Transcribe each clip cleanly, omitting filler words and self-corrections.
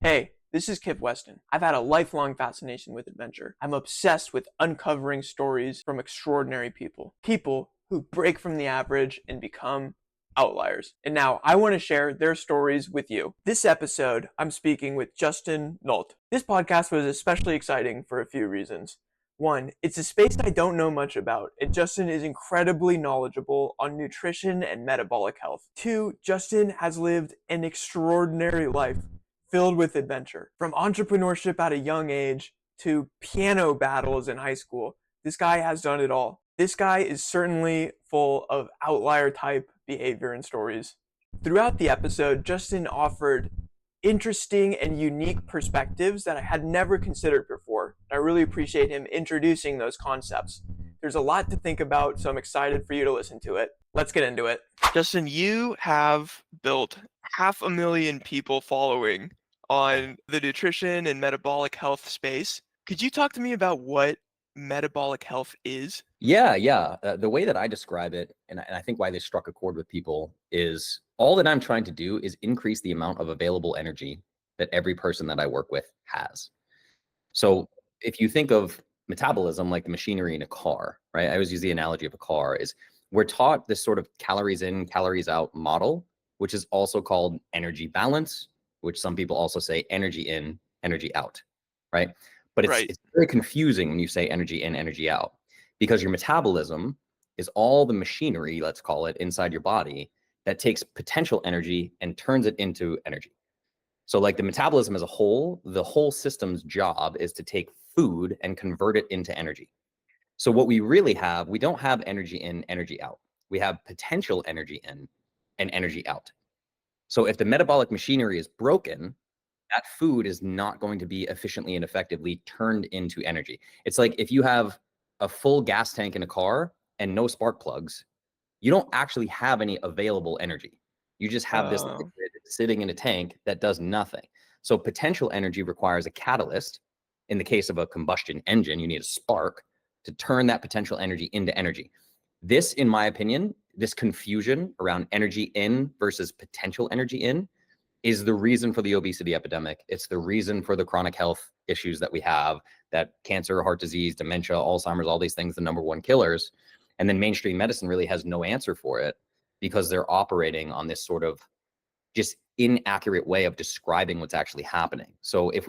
Hey, this is Kip Weston. I've had a lifelong fascination with adventure. I'm obsessed with uncovering stories from extraordinary people. People who break from the average and become outliers. And now I want to share their stories with you. This episode, I'm speaking with Justin Nault. This podcast was especially exciting for a few reasons. One, it's a space I don't know much about, and Justin is incredibly knowledgeable on nutrition and metabolic health. Two, Justin has lived an extraordinary life filled with adventure. From entrepreneurship at a young age to piano battles in high school, this guy has done it all. This guy is certainly full of outlier type behavior and stories. Throughout the episode, Justin offered interesting and unique perspectives that I had never considered before. I really appreciate him introducing those concepts. There's a lot to think about, so I'm excited for you to listen to it. Let's get into it. Justin, you have built 500,000 people following on the nutrition and metabolic health space. Could you talk to me about what metabolic health is? Yeah. The way that I describe it, and I think why this struck a chord with people, is all that I'm trying to do is increase the amount of available energy that every person that I work with has. So if you think of metabolism like the machinery in a car, right? I always use the analogy of a car is we're taught this sort of calories in, calories out model, which is also called energy balance, which some people also say energy in, energy out, right? But it's very confusing when you say energy in, energy out, because your metabolism is all the machinery, let's call it, inside your body that takes potential energy and turns it into energy. So like the metabolism as a whole, the whole system's job is to take food and convert it into energy. So what we really have, we don't have energy in, energy out. We have potential energy in and energy out. So if the metabolic machinery is broken, that food is not going to be efficiently and effectively turned into energy. It's like if you have a full gas tank in a car and no spark plugs, you don't actually have any available energy. You just have this liquid sitting in a tank that does nothing. So potential energy requires a catalyst. In the case of a combustion engine, you need a spark to turn that potential energy into energy. This, in my opinion, this confusion around energy in versus potential energy in is the reason for the obesity epidemic. It's the reason for the chronic health issues that we have, that cancer, heart disease, dementia, Alzheimer's, all these things, the number one killers. And then mainstream medicine really has no answer for it because they're operating on this sort of just inaccurate way of describing what's actually happening. So if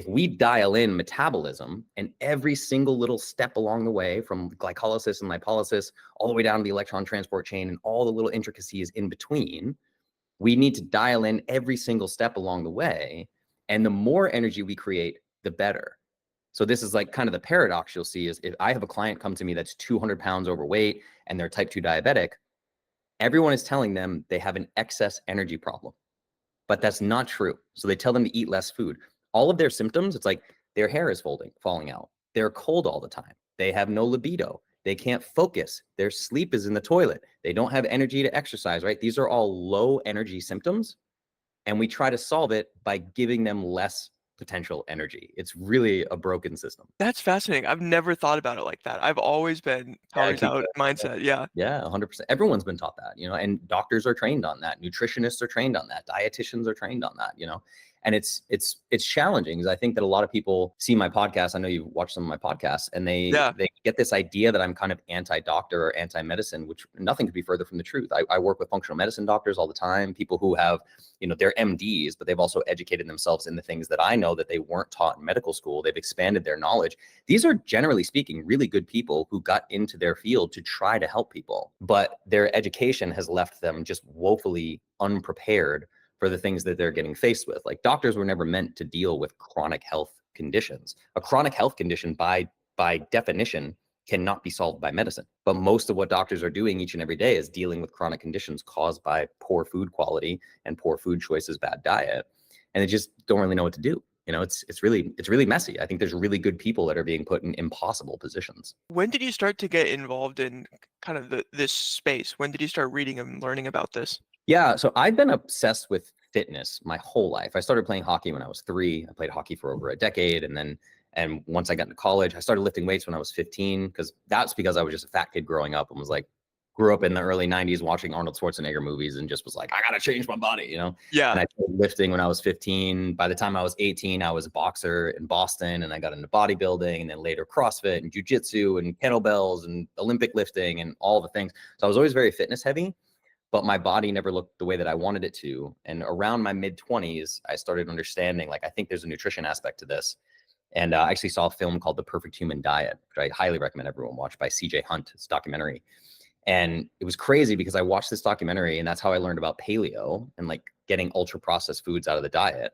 we dial in metabolism and every single little step along the way, from glycolysis and lipolysis all the way down to the electron transport chain and all the little intricacies in between, we need to dial in every single step along the way. And the more energy we create, the better. So this is like kind of the paradox you'll see is if I have a client come to me that's 200 pounds overweight and they're type 2 diabetic, everyone is telling them they have an excess energy problem, but that's not true. So they tell them to eat less food. All of their symptoms, it's like their hair is falling out. They're cold all the time. They have no libido. They can't focus. Their sleep is in the toilet. They don't have energy to exercise, right? These are all low energy symptoms. And we try to solve it by giving them less potential energy. It's really a broken system. That's fascinating. I've never thought about it like that. I've always been calories out mindset. Yeah. Yeah, 100%. Everyone's been taught that, and doctors are trained on that. Nutritionists are trained on that. Dietitians are trained on that, and it's challenging because I think that a lot of people see my podcast. I know you've watched some of my podcasts and they get this idea that I'm kind of anti-doctor or anti-medicine, which nothing could be further from the truth. I work with functional medicine doctors all the time, people who have, they're MDs, but they've also educated themselves in the things that I know that they weren't taught in medical school. They've expanded their knowledge. These are, generally speaking, really good people who got into their field to try to help people, but their education has left them just woefully unprepared for the things that they're getting faced with. Like doctors were never meant to deal with chronic health conditions. A chronic health condition by definition cannot be solved by medicine. But most of what doctors are doing each and every day is dealing with chronic conditions caused by poor food quality and poor food choices, bad diet. And they just don't really know what to do. It's really messy. I think there's really good people that are being put in impossible positions. When did you start to get involved in kind of this space? When did you start reading and learning about this? Yeah, so I've been obsessed with fitness my whole life. I started playing hockey when I was 3. I played hockey for over a decade. And once I got into college, I started lifting weights when I was 15, because I was just a fat kid growing up and was like, grew up in the early 90s watching Arnold Schwarzenegger movies and just was like, I got to change my body, you know? Yeah. And I started lifting when I was 15. By the time I was 18, I was a boxer in Boston, and I got into bodybuilding, and then later CrossFit and jujitsu and kettlebells and Olympic lifting and all the things. So I was always very fitness heavy, but my body never looked the way that I wanted it to. And around my mid 20s, I started understanding, like, I think there's a nutrition aspect to this. And I actually saw a film called The Perfect Human Diet, which I highly recommend everyone watch, by CJ Hunt. It's a documentary. And it was crazy because I watched this documentary, and that's how I learned about paleo and like getting ultra processed foods out of the diet.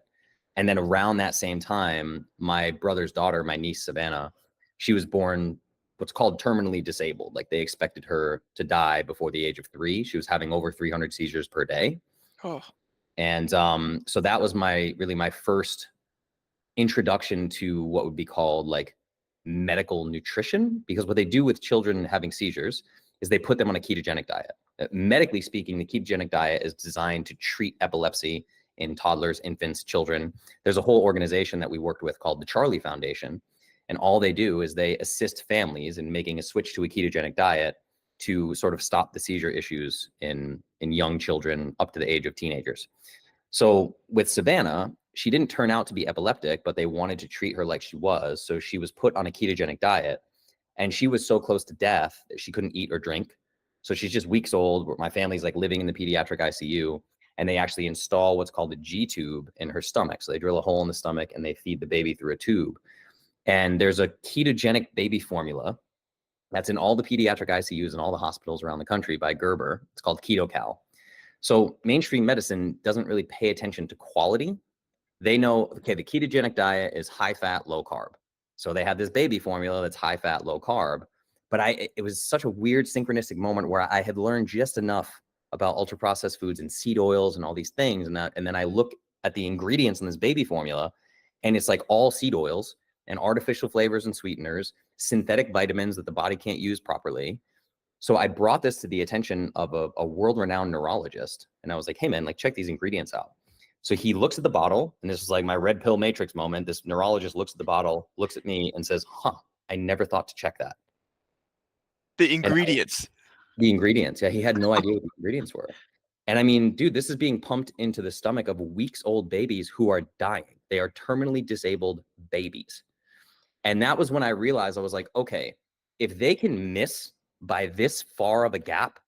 And then around that same time, my brother's daughter, my niece Savannah, she was born what's called terminally disabled. Like, they expected her to die before the age of 3. She was having over 300 seizures per day. Oh, And so that was my first introduction to what would be called like medical nutrition, because what they do with children having seizures is they put them on a ketogenic diet. Medically speaking, the ketogenic diet is designed to treat epilepsy in toddlers, infants, children. There's a whole organization that we worked with called the Charlie Foundation, and all they do is they assist families in making a switch to a ketogenic diet to sort of stop the seizure issues in young children up to the age of teenagers. So with Savannah, she didn't turn out to be epileptic, but they wanted to treat her like she was. So she was put on a ketogenic diet, and she was so close to death that she couldn't eat or drink. So she's just weeks old. My family's like living in the pediatric ICU, and they actually install what's called a G tube in her stomach. So they drill a hole in the stomach and they feed the baby through a tube. And there's a ketogenic baby formula that's in all the pediatric ICUs and all the hospitals around the country by Gerber. It's called KetoCal. So mainstream medicine doesn't really pay attention to quality. They know, okay, the ketogenic diet is high fat, low carb. So they have this baby formula that's high fat, low carb. But it was such a weird synchronistic moment where I had learned just enough about ultra processed foods and seed oils and all these things. And then I look at the ingredients in this baby formula, and it's like all seed oils and artificial flavors and sweeteners, synthetic vitamins that the body can't use properly. So I brought this to the attention of a world-renowned neurologist, and I was like, hey man, like, check these ingredients out. So he looks at the bottle, and this is like my red pill matrix moment. This neurologist looks at the bottle, looks at me, and says, I never thought to check that. the And ingredients. the ingredients, yeah, he had no idea what the ingredients were. And I mean, dude, this is being pumped into the stomach of weeks old babies who are dying. They are terminally disabled babies. And that was when I realized, I was like, okay, if they can miss by this far of a gap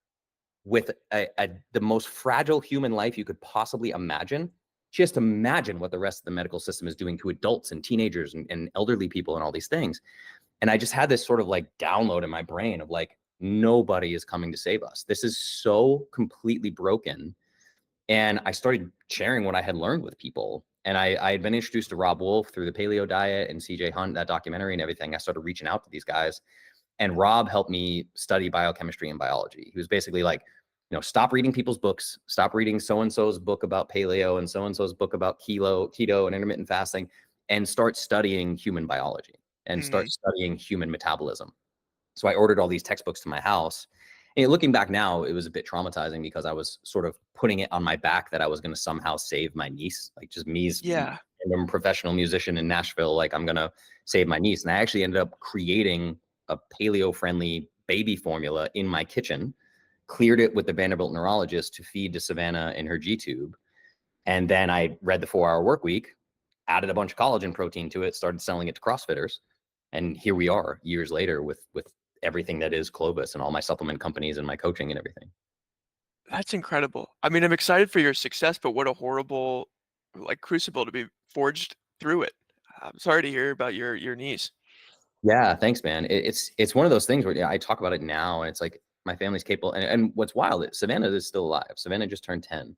with the most fragile human life you could possibly imagine, just imagine what the rest of the medical system is doing to adults and teenagers and elderly people and all these things. And I just had this sort of like download in my brain of like, nobody is coming to save us. This is so completely broken. And I started sharing what I had learned with people. And I had been introduced to Rob Wolf through the paleo diet and CJ Hunt, that documentary and everything. I started reaching out to these guys, and Rob helped me study biochemistry and biology. He was basically like, stop reading people's books, stop reading so-and-so's book about paleo and so-and-so's book about keto and intermittent fasting, and start studying human biology and Hmm. start studying human metabolism. So I ordered all these textbooks to my house. And looking back now, it was a bit traumatizing because I was sort of putting it on my back that I was going to somehow save my niece, like just me's Yeah. random professional musician in Nashville, like I'm going to save my niece. And I actually ended up creating a paleo-friendly baby formula in my kitchen, cleared it with the Vanderbilt neurologist to feed to Savannah in her G-tube. And then I read the 4-Hour Work Week, added a bunch of collagen protein to it, started selling it to CrossFitters. And here we are years later with everything that is Clovis and all my supplement companies and my coaching and everything. That's incredible. I mean, I'm excited for your success, but what a horrible like crucible to be forged through it. I'm sorry to hear about your niece. Yeah, thanks, man. It's one of those things where I talk about it now, and it's like my family's capable. And what's wild is Savannah is still alive. Savannah just turned 10.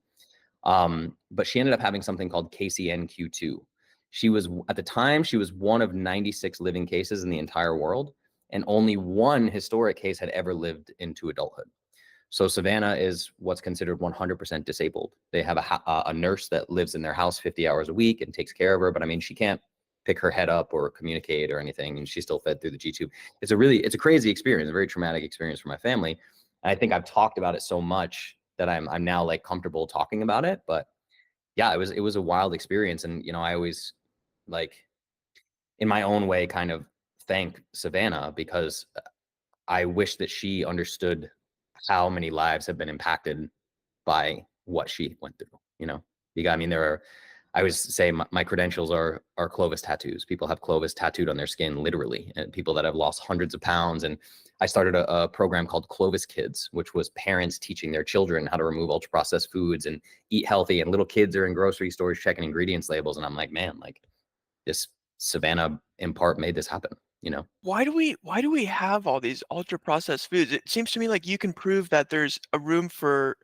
But she ended up having something called KCNQ2. She was, at the time, she was one of 96 living cases in the entire world, and only one historic case had ever lived into adulthood. So Savannah is what's considered 100% disabled. They have a nurse that lives in their house 50 hours a week and takes care of her. But I mean, she can't pick her head up or communicate or anything, and she's still fed through the G-tube. It's a crazy experience, a very traumatic experience for my family. And I think I've talked about it so much that I'm now like comfortable talking about it. But yeah, it was a wild experience. And I always, like, in my own way, kind of thank Savannah, because I wish that she understood how many lives have been impacted by what she went through. You know, I mean, I always say my credentials are Clovis tattoos. People have Clovis tattooed on their skin, literally, and people that have lost hundreds of pounds. And I started a program called Clovis Kids, which was parents teaching their children how to remove ultra processed foods and eat healthy. And little kids are in grocery stores checking ingredients labels. And I'm like, man, like this Savannah in part made this happen, you know? Why do we have all these ultra processed foods? It seems to me like you can prove that there's a room for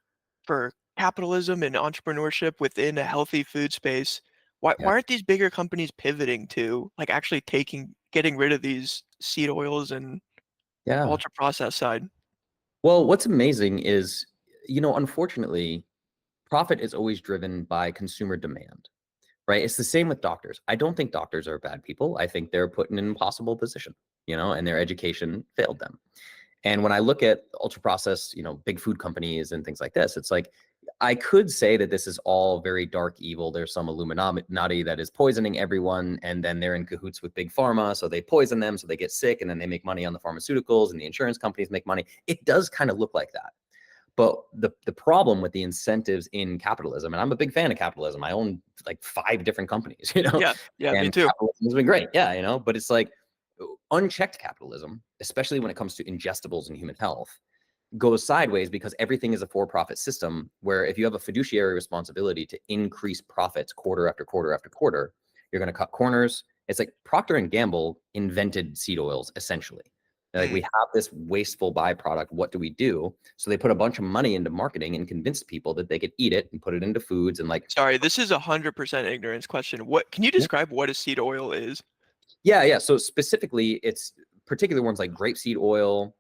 capitalism and entrepreneurship within a healthy food space. Why Yeah. why aren't these bigger companies pivoting to like actually getting rid of these seed oils and Yeah. ultra processed side? Well, what's amazing is, unfortunately, profit is always driven by consumer demand, right? It's the same with doctors. I don't think doctors are bad people. I think they're put in an impossible position, and their education failed them. And when I look at ultra processed, big food companies and things like this, it's like I could say that this is all very dark evil. There's some Illuminati that is poisoning everyone, and then they're in cahoots with big pharma, so they poison them, so they get sick, and then they make money on the pharmaceuticals, and the insurance companies make money. It does kind of look like that. But the problem with the incentives in capitalism, and I'm a big fan of capitalism. I own like 5 different companies, Yeah, yeah, me and too. capitalism has been great. Yeah, but it's like unchecked capitalism, especially when it comes to ingestibles and human health, goes sideways because everything is a for-profit system where if you have a fiduciary responsibility to increase profits quarter after quarter after quarter, you're going to cut corners. It's like Procter and Gamble invented seed oils, essentially. Like, we Mm. have this wasteful byproduct. What do we do? So they put a bunch of money into marketing and convinced people that they could eat it and put it into foods and like, Sorry, this is 100% ignorance question. What can you yeah, describe what a seed oil is? yeah. So specifically, it's particular ones like rapeseed oil,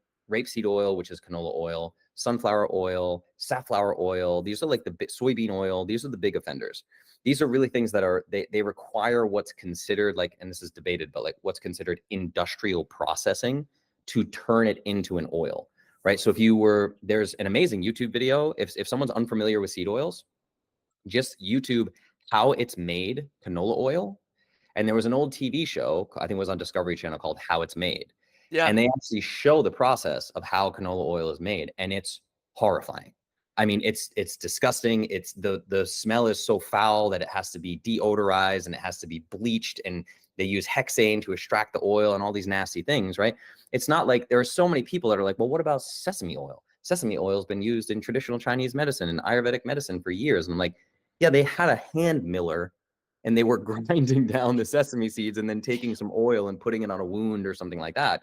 which is canola oil, sunflower oil, safflower oil. These are like soybean oil. These are the big offenders. These are really things that they require what's considered like, and this is debated, but like what's considered industrial processing to turn it into an oil, right? So there's an amazing YouTube video. If someone's unfamiliar with seed oils, just YouTube how it's made canola oil. And there was an old TV show, I think it was on Discovery Channel, called How It's Made. Yeah. And they actually show the process of how canola oil is made, and it's horrifying. I mean, it's disgusting. It's the smell is so foul that it has to be deodorized and it has to be bleached, and they use hexane to extract the oil and all these nasty things, right? It's not like there are so many people that are like, well, what about sesame oil? Sesame oil has been used in traditional Chinese medicine and Ayurvedic medicine for years. And I'm like, yeah, they had a hand miller and they were grinding down the sesame seeds and then taking some oil and putting it on a wound or something like that.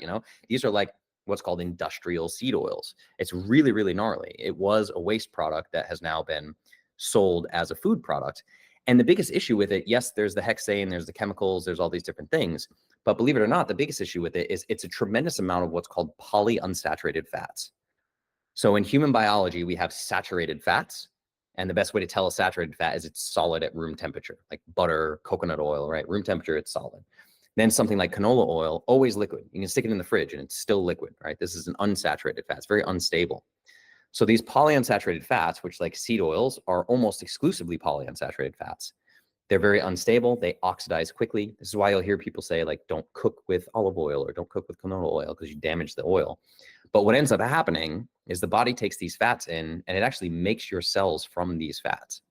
These are like what's called industrial seed oils. It's really, really gnarly. It was a waste product that has now been sold as a food product. And the biggest issue with it, yes, there's the hexane, there's the chemicals, there's all these different things. But believe it or not, the biggest issue with it is it's a tremendous amount of what's called polyunsaturated fats. So in human biology, we have saturated fats. And the best way to tell a saturated fat is it's solid at room temperature, like butter, coconut oil, right? Room temperature, it's solid. Then something like canola oil, always liquid. You can stick it in the fridge and it's still liquid, right? This is an unsaturated fat. It's very unstable. So these polyunsaturated fats, which like seed oils, are almost exclusively polyunsaturated fats. They're very unstable. They oxidize quickly. This is why you'll hear people say, like, don't cook with olive oil or don't cook with canola oil because you damage the oil. But what ends up happening is the body takes these fats in and it actually makes your cells from these fats.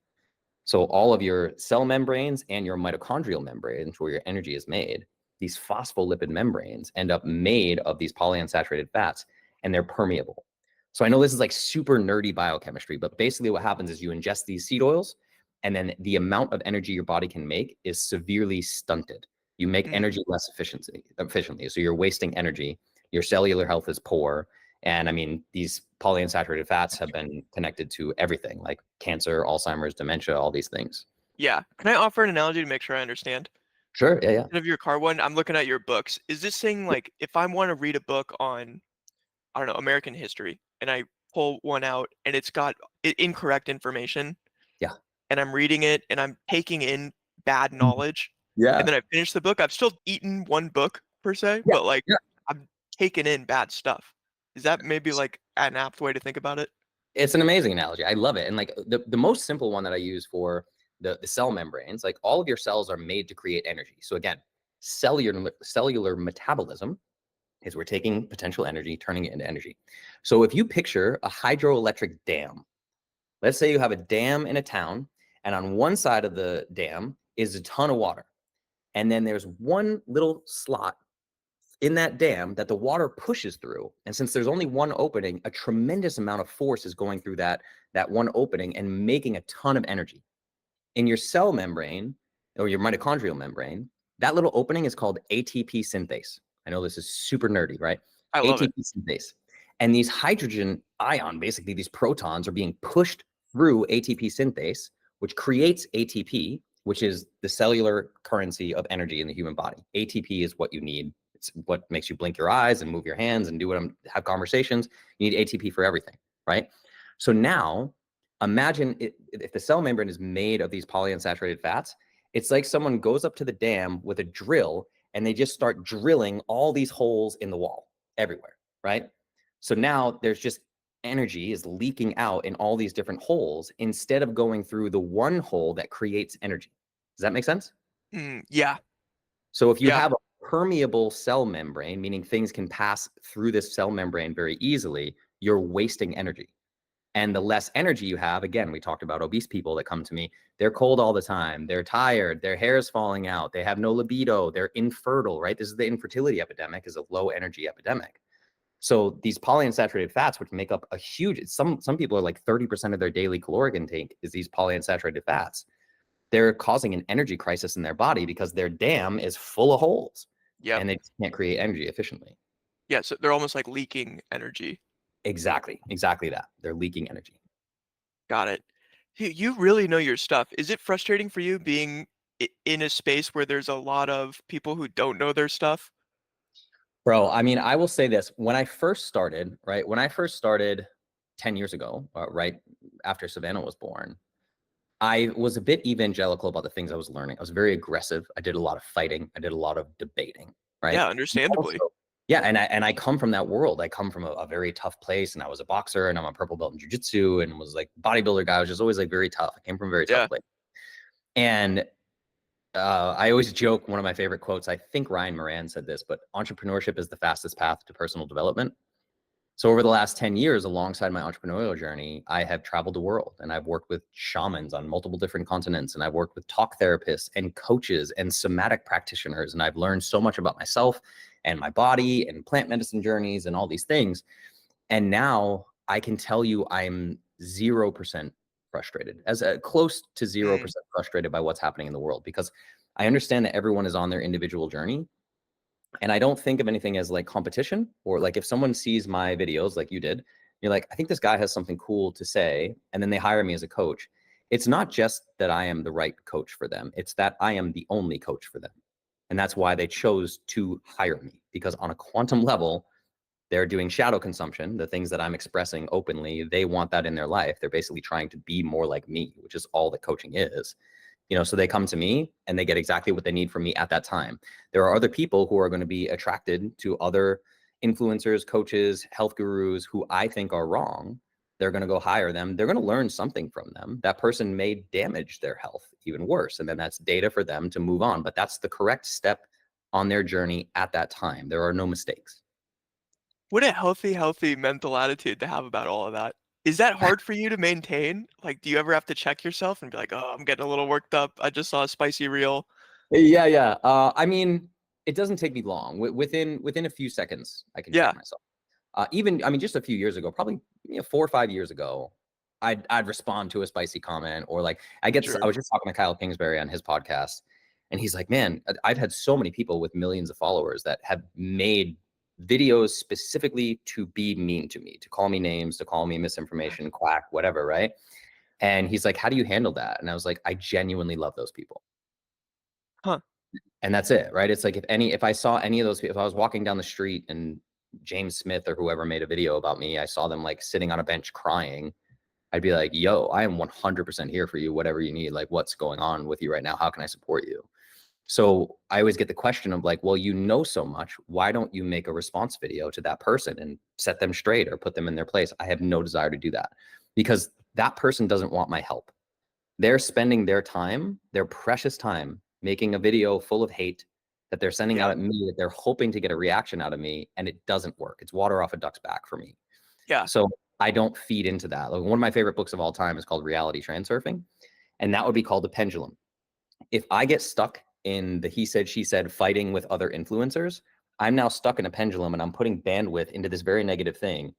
So all of your cell membranes and your mitochondrial membranes, where your energy is made, these phospholipid membranes end up made of these polyunsaturated fats, and they're permeable. So I know this is like super nerdy biochemistry, but basically what happens is you ingest these seed oils, and then the amount of energy your body can make is severely stunted. You make Mm. energy less efficiently. So you're wasting energy. Your cellular health is poor. And I mean, these polyunsaturated fats have been connected to everything like cancer, Alzheimer's, dementia, all these things. Yeah. Can I offer an analogy to make sure I understand? Sure. Yeah. Yeah. Instead of your car one, I'm looking at your books. Is this saying like if I want to read a book on, I don't know, American history, and I pull one out and it's got incorrect information, Yeah. and I'm reading it and I'm taking in bad Mhm. knowledge, and Yeah. then I finish the book, I've still eaten one book per se, Yeah. but like Yeah. I'm taking in bad stuff. Is that maybe like an apt way to think about it? It's an amazing analogy. I love it. And like the most simple one that I use for the cell membranes, like all of your cells are made to create energy. So again, cellular metabolism is we're taking potential energy, turning it into energy. So if you picture a hydroelectric dam, let's say you have a dam in a town, and on one side of the dam is a ton of water. And then there's one little slot in that dam that the water pushes through. And since there's only one opening, a tremendous amount of force is going through that one opening and making a ton of energy. In your cell membrane or your mitochondrial membrane, that little opening is called ATP synthase. I know this is super nerdy, right? I love ATP it. synthase. And these hydrogen ion, basically these protons, are being pushed through ATP synthase, which creates ATP, which is the cellular currency of energy in the human body. ATP is what you need. It's what makes you blink your eyes and move your hands and have conversations. You need ATP for everything, right? So now imagine if the cell membrane is made of these polyunsaturated fats, it's like someone goes up to the dam with a drill and they just start drilling all these holes in the wall everywhere, right? So now there's just energy is leaking out in all these different holes instead of going through the one hole that creates energy. Does that make sense? Yeah. So if you Yeah. have a permeable cell membrane, meaning things can pass through this cell membrane very easily, you're wasting energy. And the less energy you have, again, we talked about obese people that come to me, they're cold all the time, they're tired, their hair's falling out, they have no libido, they're infertile, right? This is the infertility epidemic, is a low energy epidemic. So these polyunsaturated fats, which make up a huge, some people are like 30% of their daily caloric intake is these polyunsaturated fats. They're causing an energy crisis in their body because their dam is full of holes Yep. and they can't create energy efficiently. Yeah. So they're almost like leaking energy. Exactly that. They're leaking energy. Got it. You really know your stuff. Is it frustrating for you being in a space where there's a lot of people who don't know their stuff? Bro, I mean, I will say this. When I first started, right? When I first started 10 years ago, right after Savannah was born, I was a bit evangelical about the things I was learning. I was very aggressive. I did a lot of fighting. I did a lot of debating, right? Yeah, And understandably. also, yeah, and I come from that world. I come from a very tough place, and I was a boxer, and I'm a purple belt in jiu-jitsu, and was like bodybuilder guy. I was just always like very tough. I came from a very tough Yeah. place. And I always joke, one of my favorite quotes, I think Ryan Moran said this, but entrepreneurship is the fastest path to personal development. So over the last 10 years, alongside my entrepreneurial journey, I have traveled the world and I've worked with shamans on multiple different continents. And I've worked with talk therapists and coaches and somatic practitioners. And I've learned so much about myself and my body and plant medicine journeys and all these things. And now I can tell you I'm 0% frustrated, close to 0% frustrated by what's happening in the world, because I understand that everyone is on their individual journey. And I don't think of anything as like competition, or like if someone sees my videos like you did, you're like, I think this guy has something cool to say. And then they hire me as a coach. It's not just that I am the right coach for them. It's that I am the only coach for them. And that's why they chose to hire me, because on a quantum level, they're doing shadow consumption, the things that I'm expressing openly. They want that in their life. They're basically trying to be more like me, which is all that coaching is. So they come to me and they get exactly what they need from me at that time. There are other people who are going to be attracted to other influencers, coaches, health gurus who I think are wrong. They're going to go hire them. They're going to learn something from them. That person may damage their health even worse. And then that's data for them to move on. But that's the correct step on their journey at that time. There are no mistakes. What a healthy mental attitude to have about all of that. Is that hard for you to maintain? Like, do you ever have to check yourself and be like, oh, I'm getting a little worked up. I just saw a spicy reel. Yeah. I mean, it doesn't take me long. Within a few seconds, I can Yeah, check myself. I mean, just a few years ago, probably 4 or 5 years ago, I'd respond to a spicy comment, or like I sure. was just talking to Kyle Kingsbury on his podcast, and he's like, man, I've had so many people with millions of followers that have made videos specifically to be mean to me, to call me names, to call me misinformation, quack, whatever, right? And he's like, how do you handle that? And I was like, I genuinely love those people. Huh. And that's it, right? It's like if I saw any of those people, if I was walking down the street and James Smith or whoever made a video about me, I saw them like sitting on a bench crying, I'd be like, yo, I am 100% here for you, whatever you need. Like, what's going on with you right now? How can I support you? So I always get the question of like, well, you know so much, why don't you make a response video to that person and set them straight or put them in their place? I have no desire to do that, because that person doesn't want my help. They're spending their time, their precious time, making a video full of hate that they're sending out Yeah. at me, that they're hoping to get a reaction out of me, and it doesn't work. It's water off a duck's back for me. Yeah. So I don't feed into that. Like, one of my favorite books of all time is called Reality Transurfing, and that would be called The Pendulum. If I get stuck in the he said, she said fighting with other influencers, I'm now stuck in a pendulum and I'm putting bandwidth into this very negative thing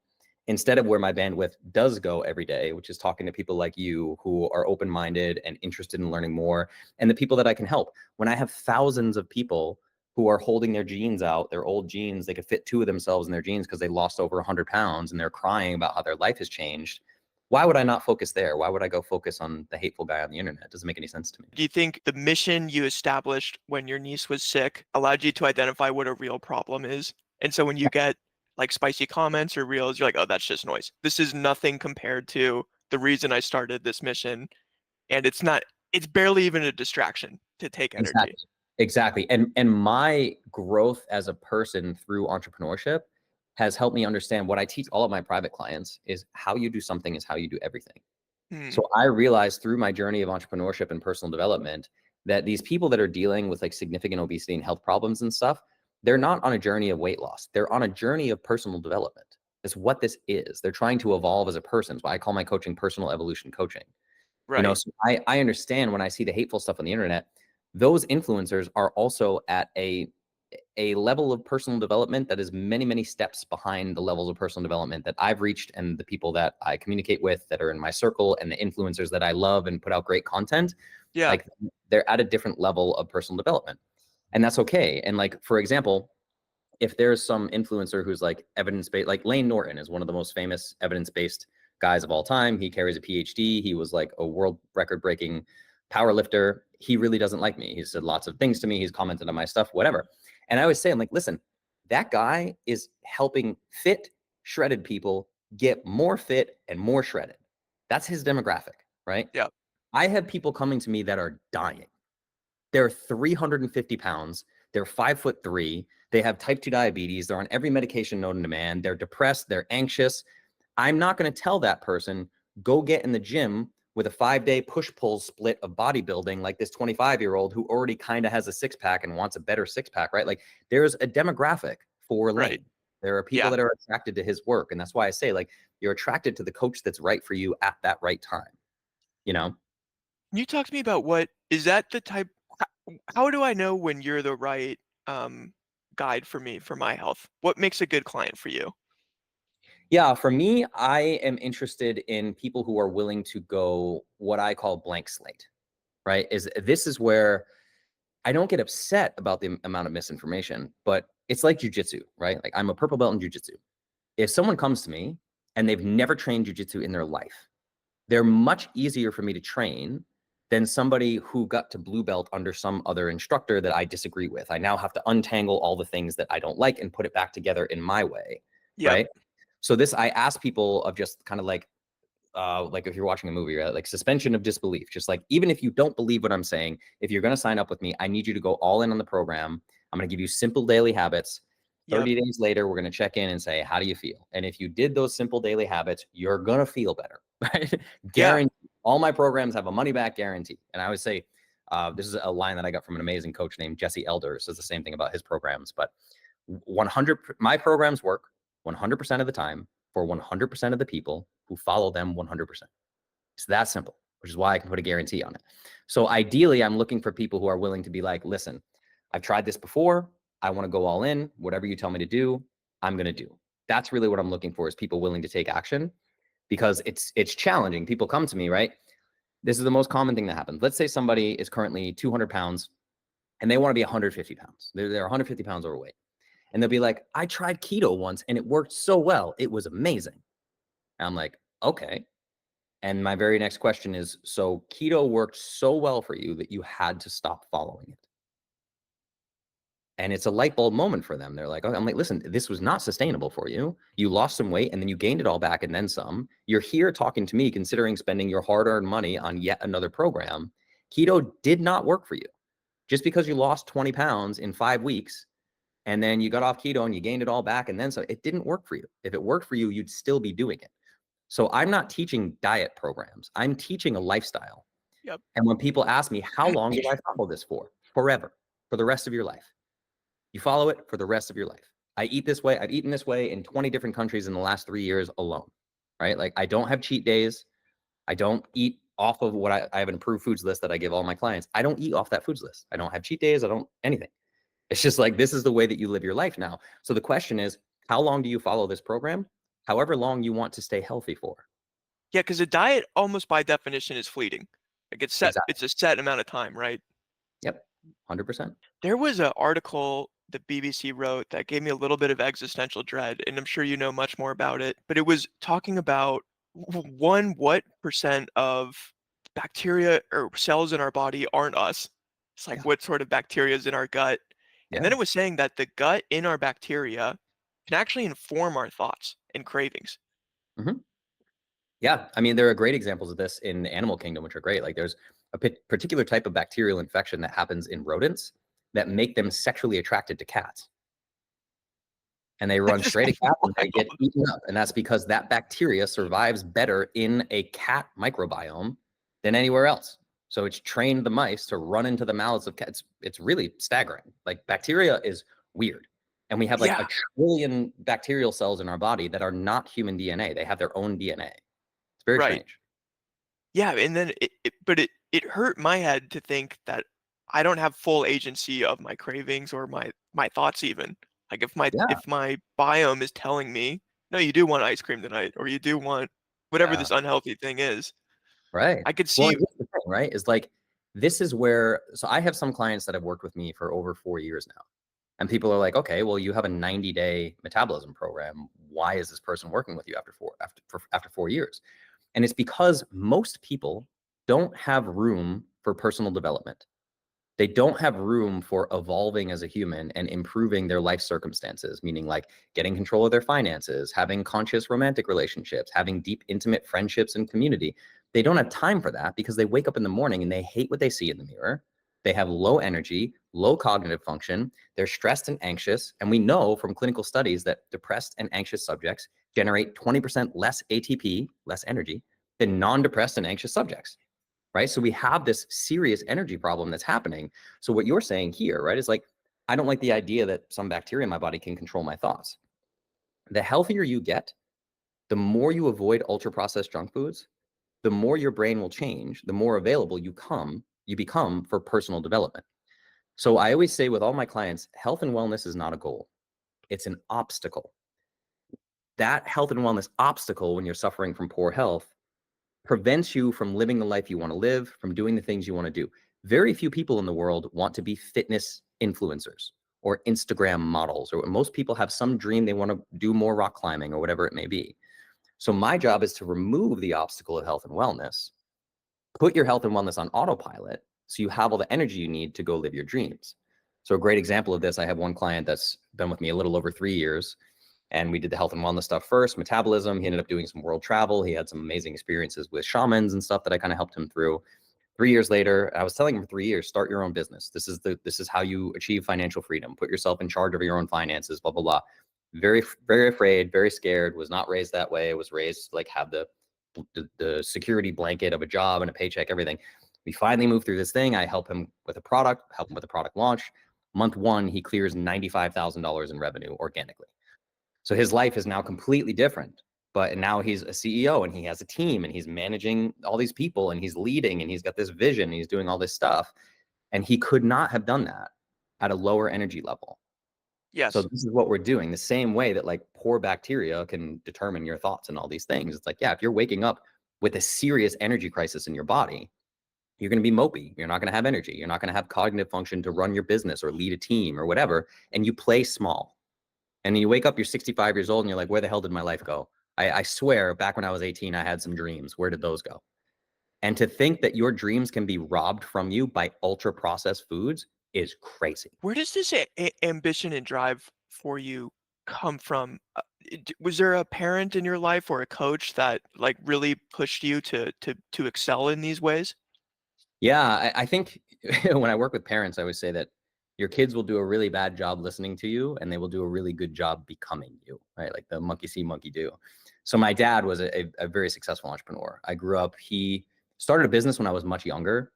instead of where my bandwidth does go every day, which is talking to people like you who are open-minded and interested in learning more, and the people that I can help. When I have thousands of people who are holding their jeans out, their old jeans, they could fit two of themselves in their jeans because they lost over 100 pounds and they're crying about how their life has changed. Why would I not focus there? Why would I go focus on the hateful guy on the internet? It doesn't make any sense to me. Do you think the mission you established when your niece was sick allowed you to identify what a real problem is? And so when you get like spicy comments or reels, you're like, oh, that's just noise. This is nothing compared to the reason I started this mission. And it's barely even a distraction to take energy. Exactly. Exactly. And my growth as a person through entrepreneurship has helped me understand what I teach all of my private clients is how you do something is how you do everything. Hmm. So I realized through my journey of entrepreneurship and personal development that these people that are dealing with like significant obesity and health problems and stuff, they're not on a journey of weight loss. They're on a journey of personal development. That's what this is. They're trying to evolve as a person. So I call my coaching personal evolution coaching. Right. So I understand when I see the hateful stuff on the internet, those influencers are also at a level of personal development that is many, many steps behind the levels of personal development that I've reached and the people that I communicate with that are in my circle and the influencers that I love and put out great content. Yeah. Like, they're at a different level of personal development. And that's okay. And like, for example, if there's some influencer who's like evidence-based, like Lane Norton is one of the most famous evidence-based guys of all time. He carries a PhD. He was like a world record-breaking power lifter. He really doesn't like me. He's said lots of things to me. He's commented on my stuff, whatever. And I always say, I'm like, listen, that guy is helping fit, shredded people get more fit and more shredded. That's his demographic, right? Yeah. I have people coming to me that are dying. They're 350 pounds. They're 5'3". They have type 2 diabetes. They're on every medication known to man. They're depressed. They're anxious. I'm not going to tell that person, go get in the gym with a 5-day push-pull split of bodybuilding like this 25-year-old who already kind of has a six-pack and wants a better six-pack, right? Like, there's a demographic for Lane. Right. There are people Yeah. that are attracted to his work. And that's why I say, like, you're attracted to the coach that's right for you at that right time, you know? Can you talk to me about what is that the type how do I know when you're the right guide for me for my health? What makes a good client for you? Yeah, for me, I am interested in people who are willing to go what I call blank slate, right? This is where I don't get upset about the amount of misinformation, but it's like jujitsu, right? Like, I'm a purple belt in jujitsu. If someone comes to me and they've never trained jujitsu in their life, they're much easier for me to train than somebody who got to blue belt under some other instructor that I disagree with. I now have to untangle all the things that I don't like and put it back together in my way, Yep. right? So this, I ask people of just kind of like if you're watching a movie, right? Like, suspension of disbelief. Just like, even if you don't believe what I'm saying, if you're going to sign up with me, I need you to go all in on the program. I'm going to give you simple daily habits. Yep. 30 days later, we're going to check in and say, how do you feel? And if you did those simple daily habits, you're going to feel better, right? Yeah. Guarantee. All my programs have a money back guarantee. And I always say, this is a line that I got from an amazing coach named Jesse Elder. Says the same thing about his programs, but 100, my programs work 100% of the time for 100% of the people who follow them 100%. It's that simple, which is why I can put a guarantee on it. So ideally, I'm looking for people who are willing to be like, listen, I've tried this before. I want to go all in. Whatever you tell me to do, I'm going to do. That's really what I'm looking for, is people willing to take action, because it's challenging. People come to me, right? This is the most common thing that happens. Let's say somebody is currently 200 pounds and they want to be 150 pounds. They're 150 pounds overweight. And they'll be like, I tried keto once and it worked so well. It was amazing. And I'm like, okay. And my very next question is, so keto worked so well for you that you had to stop following it? And it's a light bulb moment for them. They're like, okay. I'm like, listen, this was not sustainable for you. You lost some weight and then you gained it all back and then some. You're here talking to me, considering spending your hard-earned money on yet another program. Keto did not work for you. Just because you lost 20 pounds in 5 weeks and then you got off keto and you gained it all back and then so, it didn't work for you. If it worked for you, you'd still be doing it. So I'm not teaching diet programs. I'm teaching a lifestyle. Yep. And when people ask me, how long do I follow this for? Forever, for the rest of your life. You follow it for the rest of your life. I eat this way. I've eaten this way in 20 different countries in the last 3 years alone, right? Like I don't have cheat days. I don't eat off of what I have an approved foods list that I give all my clients. I don't eat off that foods list. I don't have cheat days. I don't anything. It's just like, this is the way that you live your life now. So the question is, how long do you follow this program? However long you want to stay healthy for. Yeah, because a diet almost by definition is fleeting. Like Exactly. it's a set amount of time, right? Yep. 100%. There was an article the BBC wrote that gave me a little bit of existential dread, and I'm sure you know much more about it, but it was talking about what percent of bacteria or cells in our body aren't us. It's like Yeah. what sort of bacteria is in our gut. And then Yeah. it was saying that the gut in our bacteria can actually inform our thoughts and cravings. hmm Yeah. I mean, there are great examples of this in the animal kingdom, which are great. Like there's a particular type of bacterial infection that happens in rodents that make them sexually attracted to cats. And they run That's just straight at cats and they get wild. eaten up. And that's because that bacteria survives better in a cat microbiome than anywhere else. So it's trained the mice to run into the mouths of cats. It's really staggering. Like bacteria is weird. And we have like Yeah, a trillion bacterial cells in our body that are not human DNA. They have their own DNA. It's very right. strange. Yeah, and then it hurt my head to think that I don't have full agency of my cravings or my thoughts even. Like Yeah. if my biome is telling me, no, you do want ice cream tonight, or you do want whatever Yeah. this unhealthy thing is. Right. I could Well, see and here's the thing, right? Is like, this is where, so I have some clients that have worked with me for over 4 years now. And people are like, okay, well, you have a 90-day metabolism program. Why is this person working with you after 4 years? And it's because most people don't have room for personal development. They don't have room for evolving as a human and improving their life circumstances, meaning like getting control of their finances, having conscious romantic relationships, having deep, intimate friendships and community. They don't have time for that because they wake up in the morning and they hate what they see in the mirror. They have low energy, low cognitive function. They're stressed and anxious. And we know from clinical studies that depressed and anxious subjects generate 20% less ATP, less energy, than non-depressed and anxious subjects, right? So we have this serious energy problem that's happening. So what you're saying here, right, is like, I don't like the idea that some bacteria in my body can control my thoughts. The healthier you get, the more you avoid ultra processed junk foods, the more your brain will change, the more available you become for personal development. So I always say with all my clients, health and wellness is not a goal. It's an obstacle. That health and wellness obstacle, when you're suffering from poor health, prevents you from living the life you want to live, from doing the things you want to do. Very few people in the world want to be fitness influencers or Instagram models, or most people have some dream they want to do more rock climbing or whatever it may be. So my job is to remove the obstacle of health and wellness, put your health and wellness on autopilot so you have all the energy you need to go live your dreams. So a great example of this, I have one client that's been with me a little over 3 years. And we did the health and wellness stuff first, metabolism. He ended up doing some world travel. He had some amazing experiences with shamans and stuff that I kind of helped him through. 3 years later, I was telling him for 3 years, start your own business. This is how you achieve financial freedom. Put yourself in charge of your own finances, blah, blah, blah. Very, very afraid, very scared, was not raised that way. Was raised to like have the security blanket of a job and a paycheck, everything. We finally moved through this thing. I help him with a product, help him with a product launch. Month one, he clears $95,000 in revenue organically. So his life is now completely different. But now he's a CEO and he has a team and he's managing all these people and he's leading and he's got this vision and he's doing all this stuff. And he could not have done that at a lower energy level. So yes. this is what we're doing, the same way that like poor bacteria can determine your thoughts and all these things. It's like, yeah, if you're waking up with a serious energy crisis in your body, you're going to be mopey. You're not going to have energy. You're not going to have cognitive function to run your business or lead a team or whatever. And you play small. And you wake up, you're 65 years old and you're like, where the hell did my life go? I swear back when I was 18, I had some dreams. Where did those go? And to think that your dreams can be robbed from you by ultra processed foods is crazy. Where does this ambition and drive for you come from? Was there a parent in your life or a coach that like really pushed you to excel in these ways? Yeah, I think when I work with parents, I always say that your kids will do a really bad job listening to you and they will do a really good job becoming you, right? Like the monkey see, monkey do. So my dad was a very successful entrepreneur. I grew up, he started a business when I was much younger.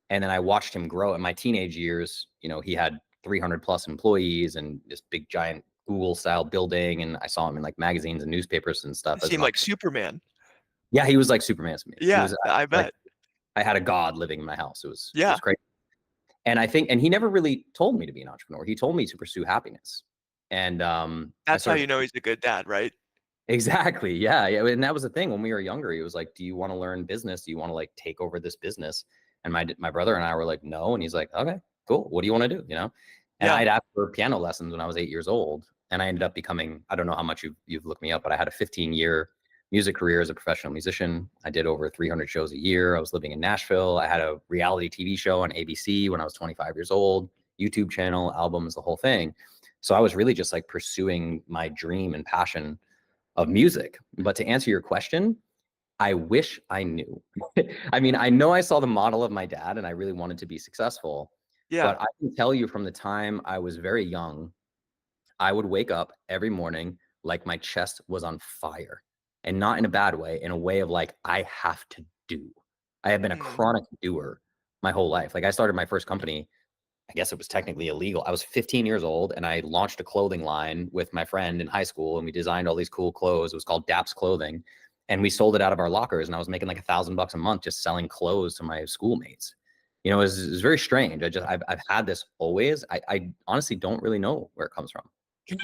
And then I watched him grow in my teenage years. You know, he had 300 plus employees and this big giant Google style building. And I saw him in like magazines and newspapers and stuff You as seem an like entrepreneur. Superman. Yeah, he was like Superman to me. He Yeah, was I like, bet. I had a god living in my house. It Yeah, was crazy. And I think, and he never really told me to be an entrepreneur. He told me to pursue happiness. And I that's how started. you know he's a good dad, right? Exactly. Yeah. Yeah. And that was the thing when we were younger. He was like, do you want to learn business? Do you want to like take over this business? And my brother and I were like, no. And he's like, okay, cool. What do you want to do? You know? And Yeah. I'd asked for piano lessons when I was 8 years old. And I ended up becoming, I don't know how much you've looked me up, but I had a 15-year music career as a professional musician. I did over 300 shows a year. I was living in Nashville. I had a reality TV show on ABC when I was 25 years old, YouTube channel, albums, the whole thing. So I was really just like pursuing my dream and passion of music. But to answer your question, I wish I knew. I mean, I know I saw the model of my dad and I really wanted to be successful. Yeah. But I can tell you from the time I was very young, I would wake up every morning like my chest was on fire, and not in a bad way, in a way of like, I have to do. I have been a Mm. chronic doer my whole life. Like I started my first company, I guess it was technically illegal. I was 15 years old and I launched a clothing line with my friend in high school and we designed all these cool clothes. It was called Daps Clothing. And we sold it out of our lockers and I was making like $1,000 a month just selling clothes to my schoolmates. You know, it was very strange. I've had this always. I honestly don't really know where it comes from.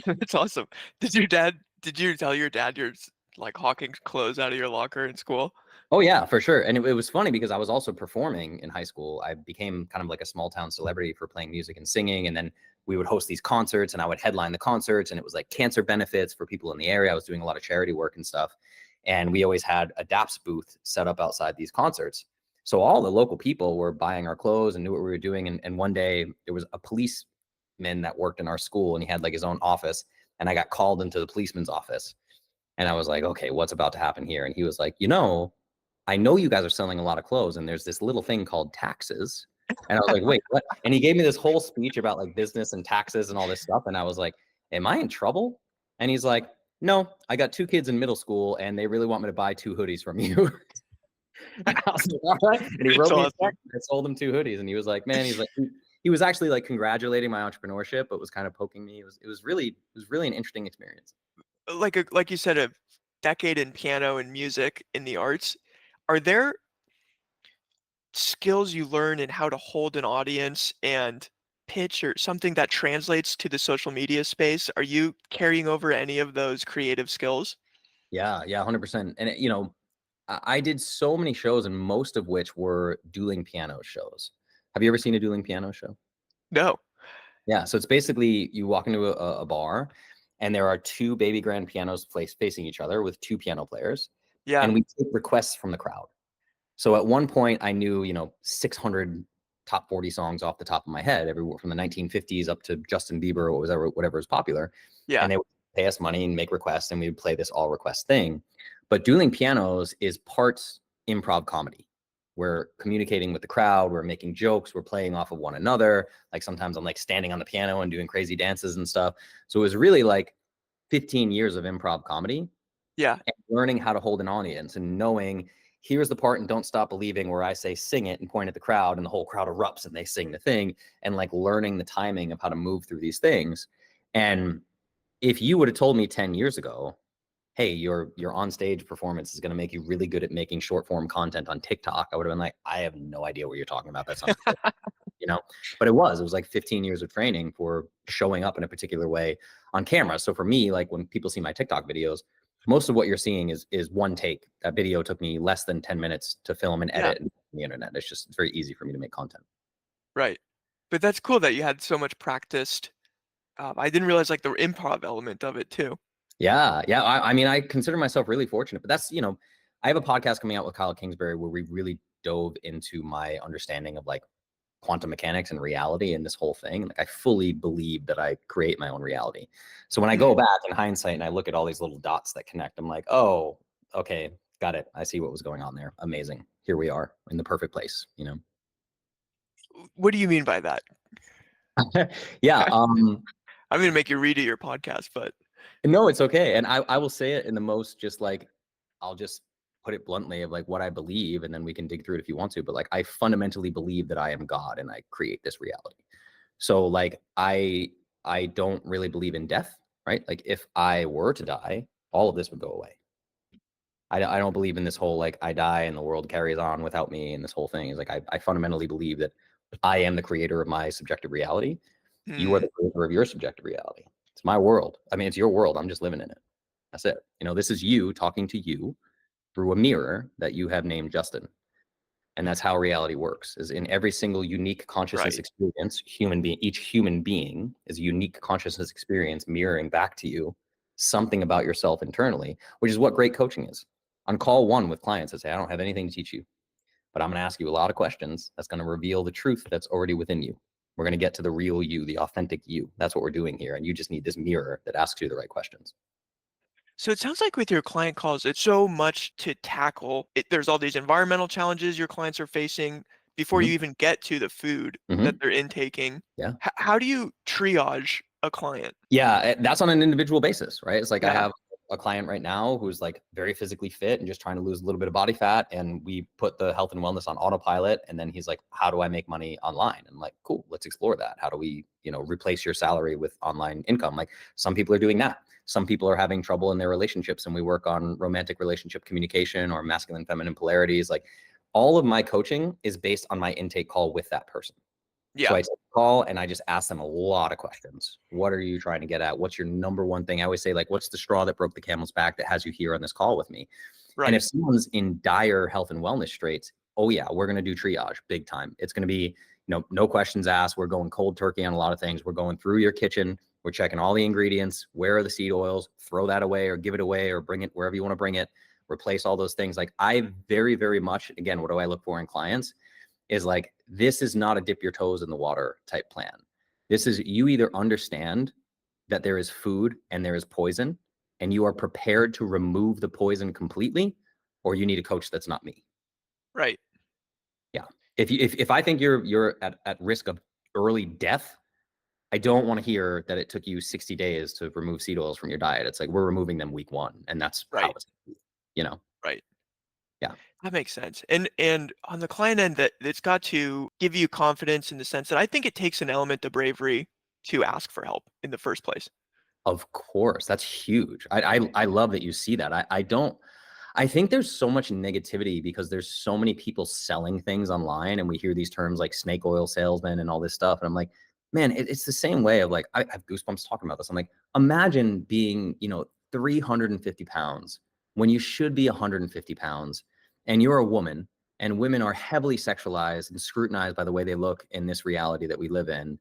That's awesome. Did you tell your dad you're like hawking clothes out of your locker in school? Oh yeah, for sure. And it was funny because I was also performing in high school. I became kind of like a small town celebrity for playing music and singing. And then we would host these concerts and I would headline the concerts and it was like cancer benefits for people in the area. I was doing a lot of charity work and stuff. And we always had a DAPS booth set up outside these concerts. So all the local people were buying our clothes and knew what we were doing. And one day there was a policeman that worked in our school and he had like his own office. And I got called into the policeman's office. And I was like, okay, what's about to happen here? And he was like, I know you guys are selling a lot of clothes and there's this little thing called taxes. And I was like, wait, what? And he gave me this whole speech about like business and taxes and all this stuff. And I was like, am I in trouble? And he's like, no, I got 2 kids in middle school and they really want me to buy 2 hoodies from you. And I was like, all right. And he It's wrote me a check. awesome. I sold him 2 hoodies. And he was like, man, he was actually like congratulating my entrepreneurship, but was kind of poking me. It was really an interesting experience. Like you said, a decade in piano and music in the arts. Are there skills you learn in how to hold an audience and pitch or something that translates to the social media space? Are you carrying over any of those creative skills? Yeah, yeah, 100%. And I did so many shows, and most of which were dueling piano shows. Have you ever seen a dueling piano show? No. Yeah, so it's basically you walk into a bar, and there are 2 baby grand pianos placed facing each other with 2 piano players, Yeah. and we take requests from the crowd. So at one point, I knew 600 top 40 songs off the top of my head, everywhere from the 1950s up to Justin Bieber or whatever is popular, Yeah. and they would pay us money and make requests, and we would play this all request thing. But dueling pianos is parts improv comedy. We're communicating with the crowd, we're making jokes, we're playing off of one another. Like sometimes I'm like standing on the piano and doing crazy dances and stuff. So it was really like 15 years of improv comedy Yeah. and learning how to hold an audience and knowing here's the part and Don't Stop Believing where I say sing it and point at the crowd and the whole crowd erupts and they sing the thing, and like learning the timing of how to move through these things. And if you would have told me 10 years ago, hey, your on stage performance is going to make you really good at making short form content on TikTok, I would have been like, I have no idea what you're talking about. That sounds great. But it was like 15 years of training for showing up in a particular way on camera. So for me, like when people see my TikTok videos, most of what you're seeing is one take. That video took me less than 10 minutes to film and Yeah. edit on the internet. It's very easy for me to make content. Right. But that's cool that you had so much practiced. I didn't realize like the improv element of it too. Yeah. Yeah. I mean, I consider myself really fortunate, but I have a podcast coming out with Kyle Kingsbury where we really dove into my understanding of like quantum mechanics and reality and this whole thing. Like I fully believe that I create my own reality. So when I go Mhm. back in hindsight and I look at all these little dots that connect, I'm like, oh, okay, got it. I see what was going on there. Amazing. Here we are in the perfect place. What do you mean by that? Yeah. I'm gonna make you read your podcast, but No, it's okay. And I will say it in the most just like, I'll just put it bluntly of like what I believe, and then we can dig through it if you want to. But like, I fundamentally believe that I am God and I create this reality. So like I don't really believe in death, right? Like if I were to die, all of this would go away. I don't believe in this whole like I die and the world carries on without me and this whole thing. Is like I fundamentally believe that I am the creator of my subjective reality. You are Hmm. the creator of your subjective reality. It's my world. I mean, it's your world. I'm just living in it. That's it. You know, this is you talking to you through a mirror that you have named Justin. And that's how reality works, is in every single unique consciousness Right. experience, each human being is a unique consciousness experience mirroring back to you something about yourself internally, which is what great coaching is. On call one with clients, I say, I don't have anything to teach you, but I'm going to ask you a lot of questions that's going to reveal the truth that's already within you. We're going to get to the real you, the authentic you. That's what we're doing here. And you just need this mirror that asks you the right questions. So it sounds like with your client calls, it's so much to tackle. There's all these environmental challenges your clients are facing before you Hmm. even get to the food that Hmm. they're intaking. Yeah. How do you triage a client? Yeah, that's on an individual basis, right? It's like I Yeah, have a client right now who's like very physically fit and just trying to lose a little bit of body fat. And we put the health and wellness on autopilot. And then he's like, how do I make money online? And I'm like, cool, let's explore that. How do we, replace your salary with online income? Like some people are doing that. Some people are having trouble in their relationships and we work on romantic relationship communication or masculine, feminine polarities. Like all of my coaching is based on my intake call with that person. So yeah, I take a call and I just ask them a lot of questions. What are you trying to get at? What's your number one thing? I always say, like, what's the straw that broke the camel's back that has you here on this call with me? And if right. someone's in dire health and wellness straits, oh yeah, we're going to do triage big time. It's going to be, no questions asked. We're going cold turkey on a lot of things. We're going through your kitchen. We're checking all the ingredients. Where are the seed oils? Throw that away or give it away or bring it wherever you want to bring it. Replace all those things. Like I very, very much, again, what do I look for in clients? Is like, this is not a dip your toes in the water type plan. This is you either understand that there is food and there is poison and you are prepared to remove the poison completely, or you need a coach that's not me. Right. Yeah. If I think you're at risk of early death, I don't want to hear that it took you 60 days to remove seed oils from your diet. It's like we're removing them week one, and that's how Right. it's, you know. Right. Yeah. That makes sense. And on the client end, that it's got to give you confidence in the sense that I think it takes an element of bravery to ask for help in the first place. Of course, that's huge. I love that you see that. I don't. I think there's so much negativity because there's so many people selling things online, and we hear these terms like snake oil salesman and all this stuff. And I'm like, man, it's the same way of like I have goosebumps talking about this. I'm like, imagine being 350 pounds when you should be 150 pounds, and you're a woman, and women are heavily sexualized and scrutinized by the way they look in this reality that we live in,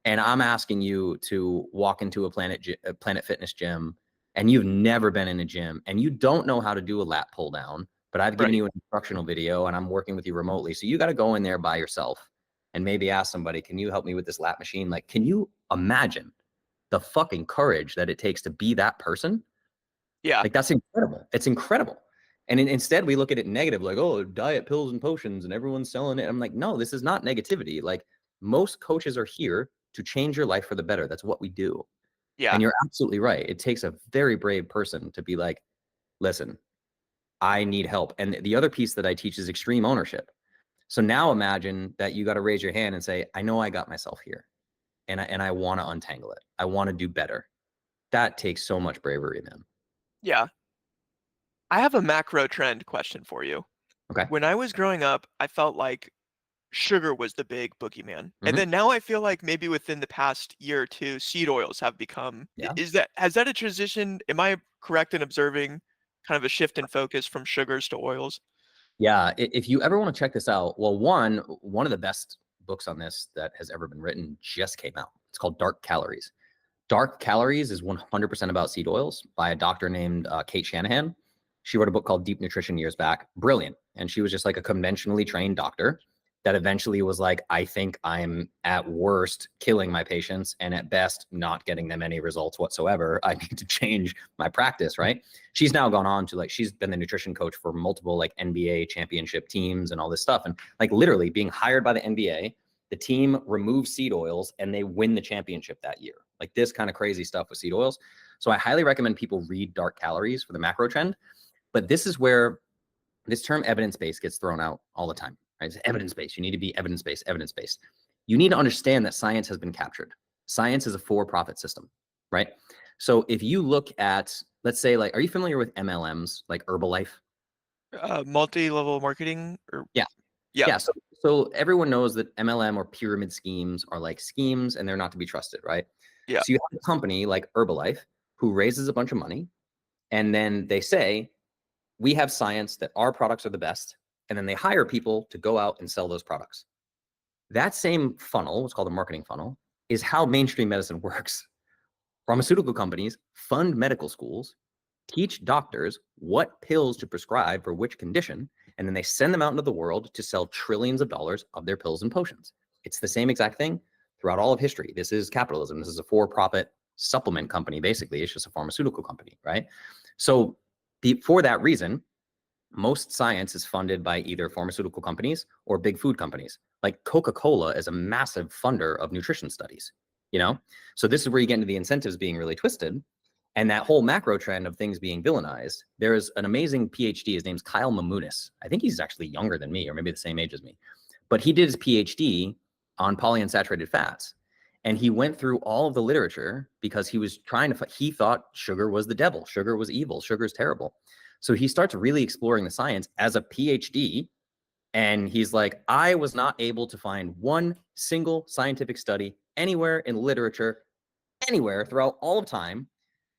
and I'm asking you to walk into a Planet Fitness gym, and you've never been in a gym, and you don't know how to do a lat pull down, but I've given Right. you an instructional video, and I'm working with you remotely. So you got to go in there by yourself and maybe ask somebody, can you help me with this lat machine? Like, can you imagine the fucking courage that it takes to be that person? Yeah. Like, that's incredible. It's incredible. And instead, we look at it negative, like, oh, diet pills and potions, and everyone's selling it. I'm like, no, this is not negativity. Like, most coaches are here to change your life for the better. That's what we do. And Yeah. you're absolutely right. It takes a very brave person to be like, listen, I need help. And the other piece that I teach is extreme ownership. So now imagine that you got to raise your hand and say, I know I got myself here, and I want to untangle it. I want to do better. That takes so much bravery, man. Yeah. I have a macro trend question for you. Okay. When I was growing up, I felt like sugar was the big boogeyman. And Hmm. then now I feel like maybe within the past year or two, seed oils have become, Yeah. is that, has that a transition? Am I correct in observing kind of a shift in focus from sugars to oils? Yeah, if you ever want to check this out, well, one of the best books on this that has ever been written just came out. It's called Dark Calories. Dark Calories is 100% about seed oils by a doctor named Kate Shanahan. She wrote a book called Deep Nutrition years back. Brilliant. And she was just like a conventionally trained doctor that eventually was like, I think I'm at worst killing my patients and at best not getting them any results whatsoever. I need to change my practice, right? She's now gone on to like, she's been the nutrition coach for multiple like NBA championship teams and all this stuff. And like literally being hired by the NBA, the team removes seed oils and they win the championship that year. Like this kind of crazy stuff with seed oils. So I highly recommend people read Dark Calories for the macro trend. But this is where this term evidence-based gets thrown out all the time, right? It's evidence-based. You need to be evidence-based, evidence-based. You need to understand that science has been captured. Science is a for-profit system, right? So if you look at, let's say, like, are you familiar with MLMs, like Herbalife? Multi-level marketing or Yeah. yeah, Yeah. So everyone knows that MLM or pyramid schemes are like schemes and they're not to be trusted, right? yeah. So you have a company like Herbalife who raises a bunch of money and then they say, we have science that our products are the best. And then they hire people to go out and sell those products. That same funnel, what's called a marketing funnel, is how mainstream medicine works. Pharmaceutical companies fund medical schools, teach doctors what pills to prescribe for which condition, and then they send them out into the world to sell trillions of dollars of their pills and potions. It's the same exact thing throughout all of history. This is capitalism. This is a for-profit supplement company, basically. It's just a pharmaceutical company, right? So for that reason, most science is funded by either pharmaceutical companies or big food companies. Like Coca-Cola is a massive funder of nutrition studies, you know? So this is where you get into the incentives being really twisted. And that whole macro trend of things being villainized. There's an amazing PhD. His name's Kyle Mamounis. I think he's actually younger than me, or maybe the same age as me. But he did his PhD on polyunsaturated fats. And he went through all of the literature because he was trying to, he thought sugar was the devil. Sugar was evil. Sugar is terrible. So he starts really exploring the science as a PhD. And he's like, I was not able to find one single scientific study anywhere in literature, anywhere throughout all of time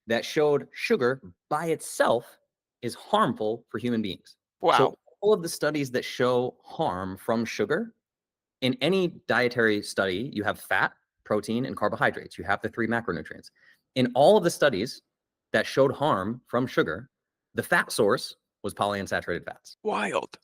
that showed sugar by itself is harmful for human beings. Wow. So all of the studies that show harm from sugar, in any dietary study, you have fat, protein, and carbohydrates. You have the 3 macronutrients. In all of the studies that showed harm from sugar, the fat source was polyunsaturated fats. Wild.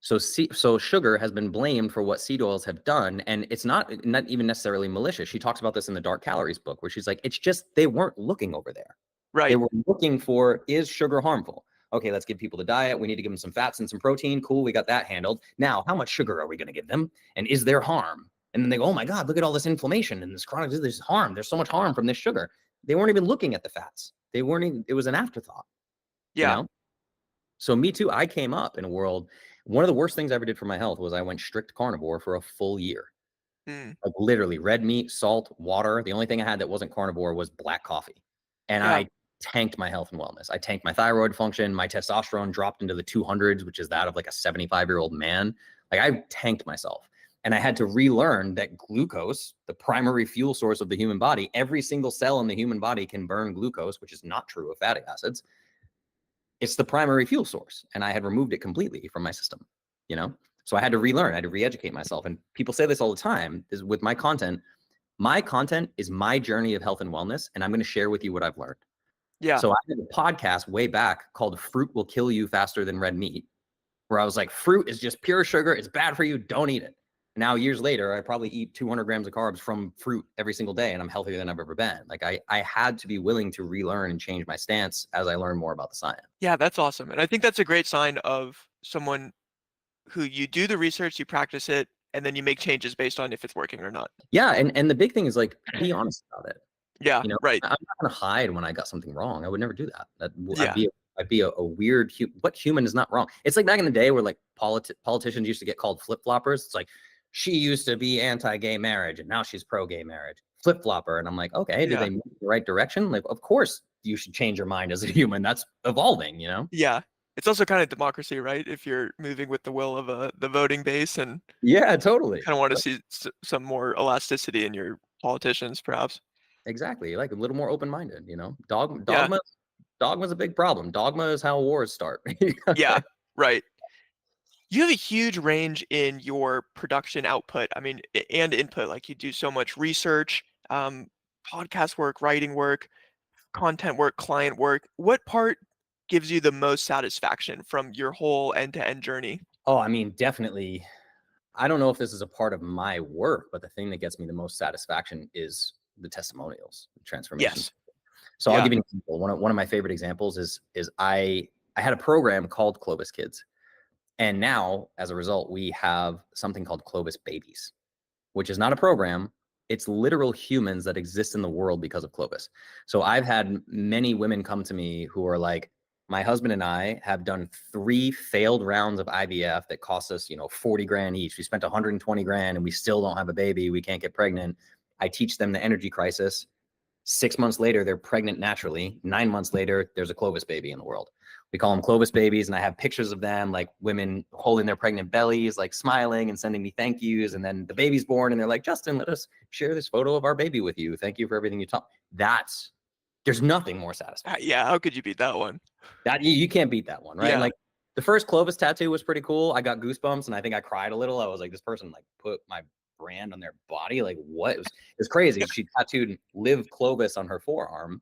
So sugar has been blamed for what seed oils have done, and it's not even necessarily malicious. She talks about this in the Dark Calories book, where she's like, it's just they weren't looking over there. They Right. were looking for, is sugar harmful? Okay, let's give people the diet. We need to give them some fats and some protein. Cool, we got that handled. Now, how much sugar are we going to give them? And is there harm? And then they go, oh my God, look at all this inflammation and this chronic, this harm. There's so much harm from this sugar. They weren't even looking at the fats. They weren't even, it was an afterthought, you Yeah. know? So me too, I came up in a world, one of the worst things I ever did for my health was I went strict carnivore for a full year. Mm. Like literally red meat, salt, water. The only thing I had that wasn't carnivore was black coffee. And Yeah. I tanked my health and wellness. I tanked my thyroid function. My testosterone dropped into the 200s, which is that of like a 75-year-old man. Like I tanked myself. And I had to relearn that glucose, the primary fuel source of the human body, every single cell in the human body can burn glucose, which is not true of fatty acids. It's the primary fuel source. And I had removed it completely from my system, you know? So I had to relearn, I had to re-educate myself. And people say this all the time is with my content is my journey of health and wellness. And I'm going to share with you what I've learned. Yeah. So I did a podcast way back called Fruit Will Kill You Faster Than Red Meat, where I was like, fruit is just pure sugar. It's bad for you. Don't eat it. Now, years later, I probably eat 200 grams of carbs from fruit every single day, and I'm healthier than I've ever been. Like I had to be willing to relearn and change my stance as I learned more about the science. Yeah, that's awesome. And I think that's a great sign of someone who you do the research, you practice it, and then you make changes based on if it's working or not. Yeah, and the big thing is like be honest about it. Yeah, You know, right. I'm not going to hide when I got something wrong. I would never do that. Yeah. I'd be a weird. What human is not wrong? It's like back in the day where like politicians used to get called flip floppers. It's like she used to be anti-gay marriage and now she's pro-gay marriage. Flip flopper, and I'm like, okay, did Yeah. they move in the right direction? Like, of course you should change your mind as a human. That's evolving, you know? Yeah. It's also kind of democracy, right? If you're moving with the will of the voting base and Yeah, you totally. kind of want to see some more elasticity in your politicians, perhaps. Exactly. Like a little more open-minded, you know? Yeah. Dogma's a big problem. Dogma is how wars start. Yeah. Right. You have a huge range in your production output. I mean, and input. Like you do so much research, podcast work, writing work, content work, client work. What part gives you the most satisfaction from your whole end-to-end journey? Oh, I mean, definitely. I don't know if this is a part of my work, but the thing that gets me the most satisfaction is the testimonials, the transformations. Yes. So I'll Yeah. give you an example. One of my favorite examples is I had a program called Clovis Kids. And now, as a result, we have something called Clovis Babies, which is not a program. It's literal humans that exist in the world because of Clovis. So I've had many women come to me who are like, My husband and I have done 3 failed rounds of IVF that cost us, 40 grand each. We spent 120 grand and we still don't have a baby. We can't get pregnant. I teach them the energy crisis. 6 months later, they're pregnant naturally. 9 months later, there's a Clovis baby in the world. We call them Clovis babies. And I have pictures of them, like women holding their pregnant bellies, like smiling and sending me thank yous. And then the baby's born and they're like, Justin, let us share this photo of our baby with you. Thank you for everything you taught. There's nothing more satisfying. Yeah, how could you beat that one? That you can't beat that one, right? Yeah. Like the first Clovis tattoo was pretty cool. I got goosebumps and I think I cried a little. I was like, this person like put my brand on their body. Like what? It was crazy. She tattooed Live Clovis on her forearm.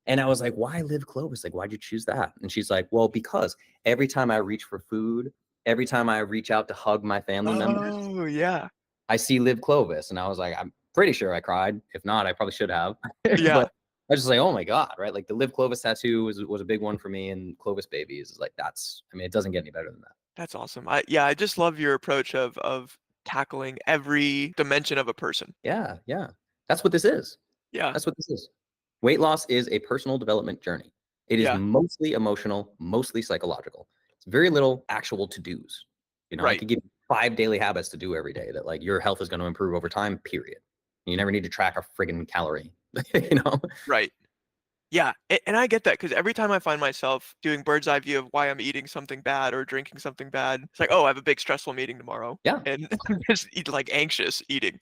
And I was like, why Live Clovis? Like, why'd you choose that? And she's like, well, because every time I reach for food, every time I reach out to hug my family members, Oh, yeah. I see Live Clovis. And I was like, I'm pretty sure I cried. If not, I probably should have. Yeah. But I was just like, oh my God, right? Like the Live Clovis tattoo was a big one for me, and Clovis babies is like, it doesn't get any better than that. That's awesome. I just love your approach of tackling every dimension of a person. Yeah. Yeah. That's what this is. Yeah. That's what this is. Weight loss is a personal development journey. It is Yeah. mostly emotional, mostly psychological. It's very little actual to-dos. I Right. could give you 5 daily habits to do every day that like your health is going to improve over time, period. You never need to track a friggin' calorie, Right. Yeah, and I get that because every time I find myself doing bird's eye view of why I'm eating something bad or drinking something bad, it's like, oh, I have a big stressful meeting tomorrow, Yeah. and I'm just like anxious eating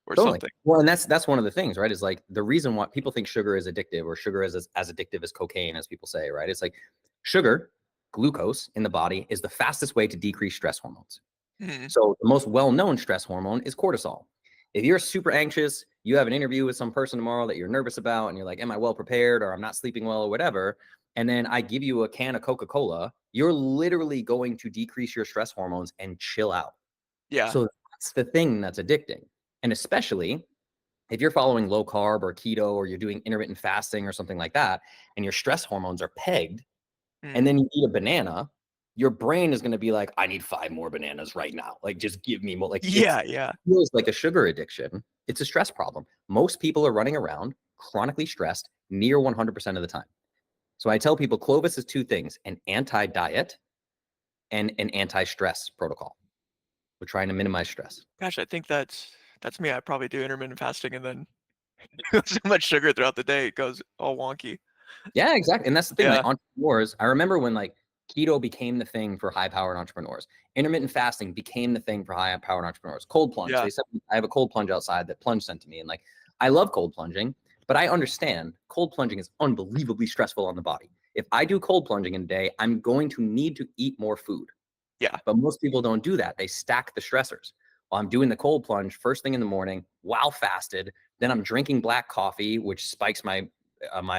or Totally. something. Well, and that's one of the things, right? Is like the reason why people think sugar is addictive, or sugar is as addictive as cocaine, as people say, right? It's like sugar, glucose in the body is the fastest way to decrease stress hormones. Mhm. So the most well-known stress hormone is cortisol. If you're super anxious, you have an interview with some person tomorrow that you're nervous about, and you're like, am I well prepared, or I'm not sleeping well, or whatever, and then I give you a can of Coca-Cola, you're literally going to decrease your stress hormones and chill out. Yeah. So that's the thing that's addicting. And especially if you're following low carb or keto, or you're doing intermittent fasting or something like that, and your stress hormones are pegged, and Mm. then you eat a banana, your brain is going to be like, I need 5 more bananas right now. Like, just give me more. Like, it Yeah. feels like a sugar addiction. It's a stress problem. Most people are running around chronically stressed near 100% of the time. So I tell people Clovis is 2 things: an anti-diet and an anti-stress protocol. We're trying to minimize stress. Gosh, I think that's me. I probably do intermittent fasting and then so much sugar throughout the day, it goes all wonky. Yeah, exactly. And that's the thing, like Yeah. entrepreneurs, I remember when like keto became the thing for high powered entrepreneurs. Intermittent fasting became the thing for high powered entrepreneurs. Cold plunge. Yeah. They said I have a cold plunge outside that Plunge sent to me. And like I love cold plunging, but I understand cold plunging is unbelievably stressful on the body. If I do cold plunging in a day, I'm going to need to eat more food. Yeah. But most people don't do that. They stack the stressors. While I'm doing the cold plunge first thing in the morning while fasted, then I'm drinking black coffee, which spikes my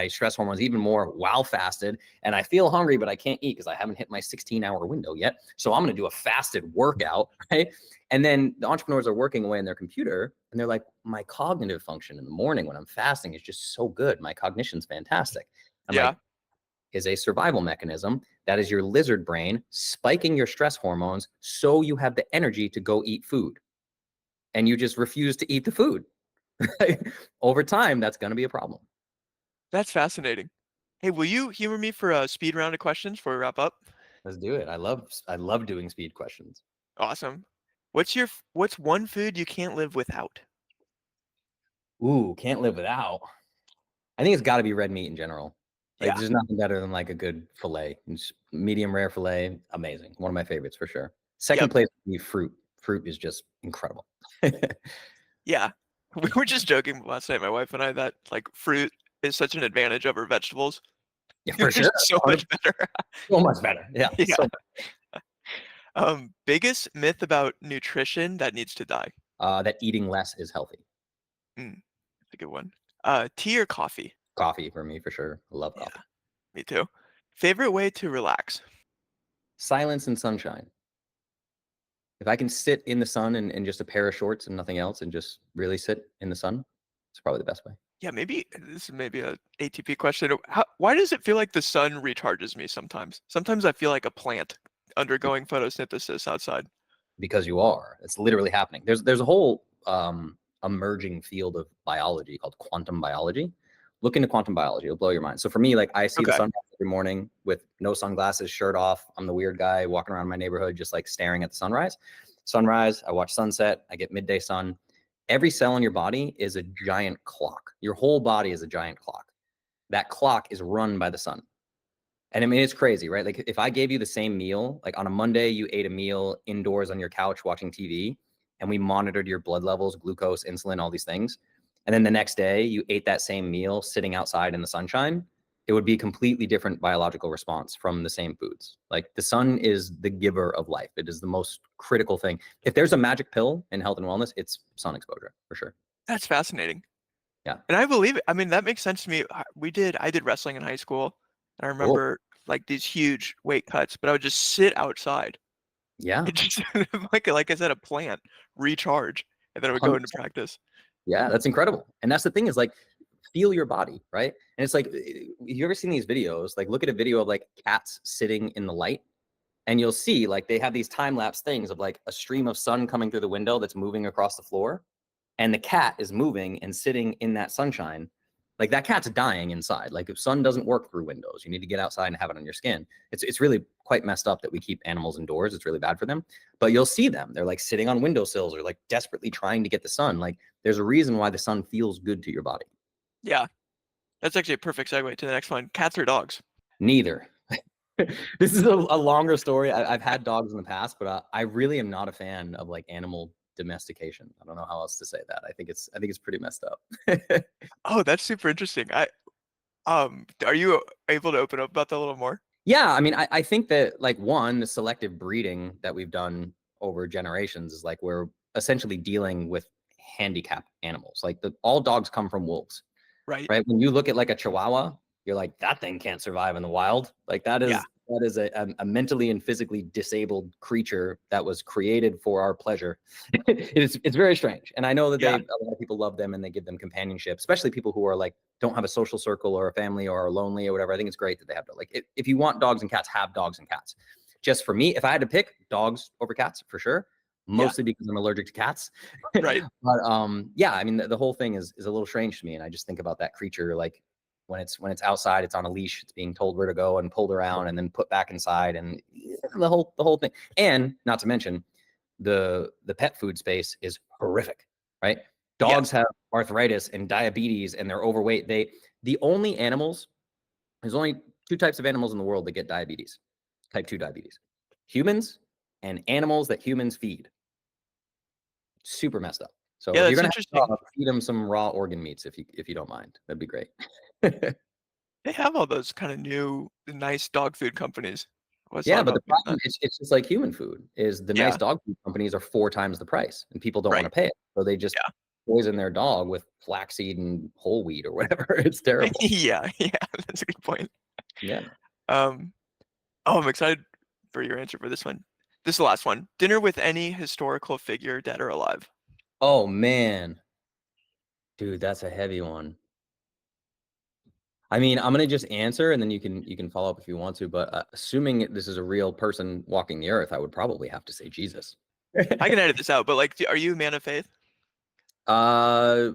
stress hormones even more while fasted. And I feel hungry, but I can't eat because I haven't hit my 16-hour window yet. So I'm going to do a fasted workout, right? And then the entrepreneurs are working away on their computer and they're like, my cognitive function in the morning when I'm fasting is just so good. My cognition's fantastic. I'm Yeah. like, is a survival mechanism. That is your lizard brain spiking your stress hormones so you have the energy to go eat food. And you just refuse to eat the food. Right? Over time, that's going to be a problem. That's fascinating. Hey, will you humor me for a speed round of questions before we wrap up? Let's do it. I love doing speed questions. Awesome. What's one food you can't live without? Ooh, can't live without. I think it's got to be red meat in general. Like Yeah. there's nothing better than like a good fillet. Medium rare fillet, amazing. One of my favorites for sure. Second Yep. place would be fruit. Fruit is just incredible. Yeah. We were just joking last night, my wife and I, that like fruit is such an advantage over vegetables. Yeah, for It's sure. just so much better. So much better. Yeah. Yeah. Biggest myth about nutrition that needs to die. That eating less is healthy. Mm, that's a good one. Tea or coffee? Coffee for me for sure. I love Yeah, coffee. me too. Favorite way to relax? Silence and sunshine. If I can sit in the sun in just a pair of shorts and nothing else and just really sit in the sun, it's probably the best way. Yeah, maybe this is maybe a ATP question. Why does it feel like the sun recharges me sometimes? Sometimes I feel like a plant undergoing photosynthesis outside. Because you are. It's literally happening. There's a whole emerging field of biology called quantum biology, Look into quantum biology. It'll blow your mind. So for me, like I see the Okay. sunrise every morning with no sunglasses, shirt off. I'm the weird guy walking around my neighborhood, just like staring at the sunrise. Sunrise, I watch sunset, I get midday sun. Every cell in your body is a giant clock. Your whole body is a giant clock. That clock is run by the sun. And I mean, it's crazy, right? Like if I gave you the same meal, like on a Monday, you ate a meal indoors on your couch watching TV, and we monitored your blood levels, glucose, insulin, all these things. And then the next day you ate that same meal sitting outside in the sunshine, it would be a completely different biological response from the same foods. Like the sun is the giver of life. It is the most critical thing. If there's a magic pill in health and wellness, it's sun exposure for sure. That's fascinating. Yeah. And I believe it. I mean, that makes sense to me. I did wrestling in high school. And I Cool. remember like these huge weight cuts, but I would just sit outside. Yeah. It just like I said, a plant, recharge, and then I would go into 100%. practice. Yeah, that's incredible. And that's the thing is like, feel your body, right? And it's like, you ever seen these videos? Like look at a video of like cats sitting in the light, and you'll see like they have these time lapse things of like a stream of sun coming through the window that's moving across the floor, and the cat is moving and sitting in that sunshine. Like that cat's dying inside. Like if sun doesn't work through windows, you need to get outside and have it on your skin. It's really quite messed up that we keep animals indoors. It's really bad for them. But you'll see them. They're like sitting on windowsills or like desperately trying to get the sun. Like there's a reason why the sun feels good to your body. Yeah, that's actually a perfect segue to the next one. Cats or dogs? Neither. This is a longer story. I've had dogs in the past, but I really am not a fan of like animal domestication. I don't know how else to say that. I think it's pretty messed up. Oh, that's super interesting. Are you able to open up about that a little more? Yeah, I mean, I think that like one, the selective breeding that we've done over generations is like we're essentially dealing with handicapped animals. Like all dogs come from wolves, Right. right? When you look at like a Chihuahua, you're like, that thing can't survive in the wild. Like that Yeah. is a mentally and physically disabled creature that was created for our pleasure. It's very strange. And I know that Yeah. a lot of people love them and they give them companionship, especially people who are like, don't have a social circle or a family or are lonely or whatever. I think it's great that they have to like, if you want dogs and cats, have dogs and cats. Just for me, if I had to pick, dogs over cats for sure. Yeah. Mostly because I'm allergic to cats. Right. But yeah, I mean the whole thing is a little strange to me. And I just think about that creature like when it's outside, it's on a leash, it's being told where to go and pulled around and then put back inside, and the whole thing. And not to mention the pet food space is horrific, right? Dogs Yes. have arthritis and diabetes and they're overweight. There's only two types of animals in the world that get diabetes, type 2 diabetes: humans and animals that humans feed. Super messed up. So Yeah, if you're that's gonna have a interesting. dog, feed them some raw organ meats if you don't mind. That'd be great. They have all those kind of new, nice dog food companies. I always thought Yeah, but the about doing problem that. it's just like human food is the nice Yeah. dog food companies are 4 times the price and people don't want to Right. pay it. So they just Yeah. poison their dog with flaxseed and whole wheat or whatever. It's terrible. Yeah. Yeah. That's a good point. Yeah. Um, oh, I'm excited for your answer for this one. This is the last one. Dinner with any historical figure, dead or alive. Oh man. Dude, that's a heavy one. I mean, I'm gonna just answer and then you can follow up if you want to, but assuming this is a real person walking the earth, I would probably have to say Jesus. I can edit this out, but like, are you a man of faith? uh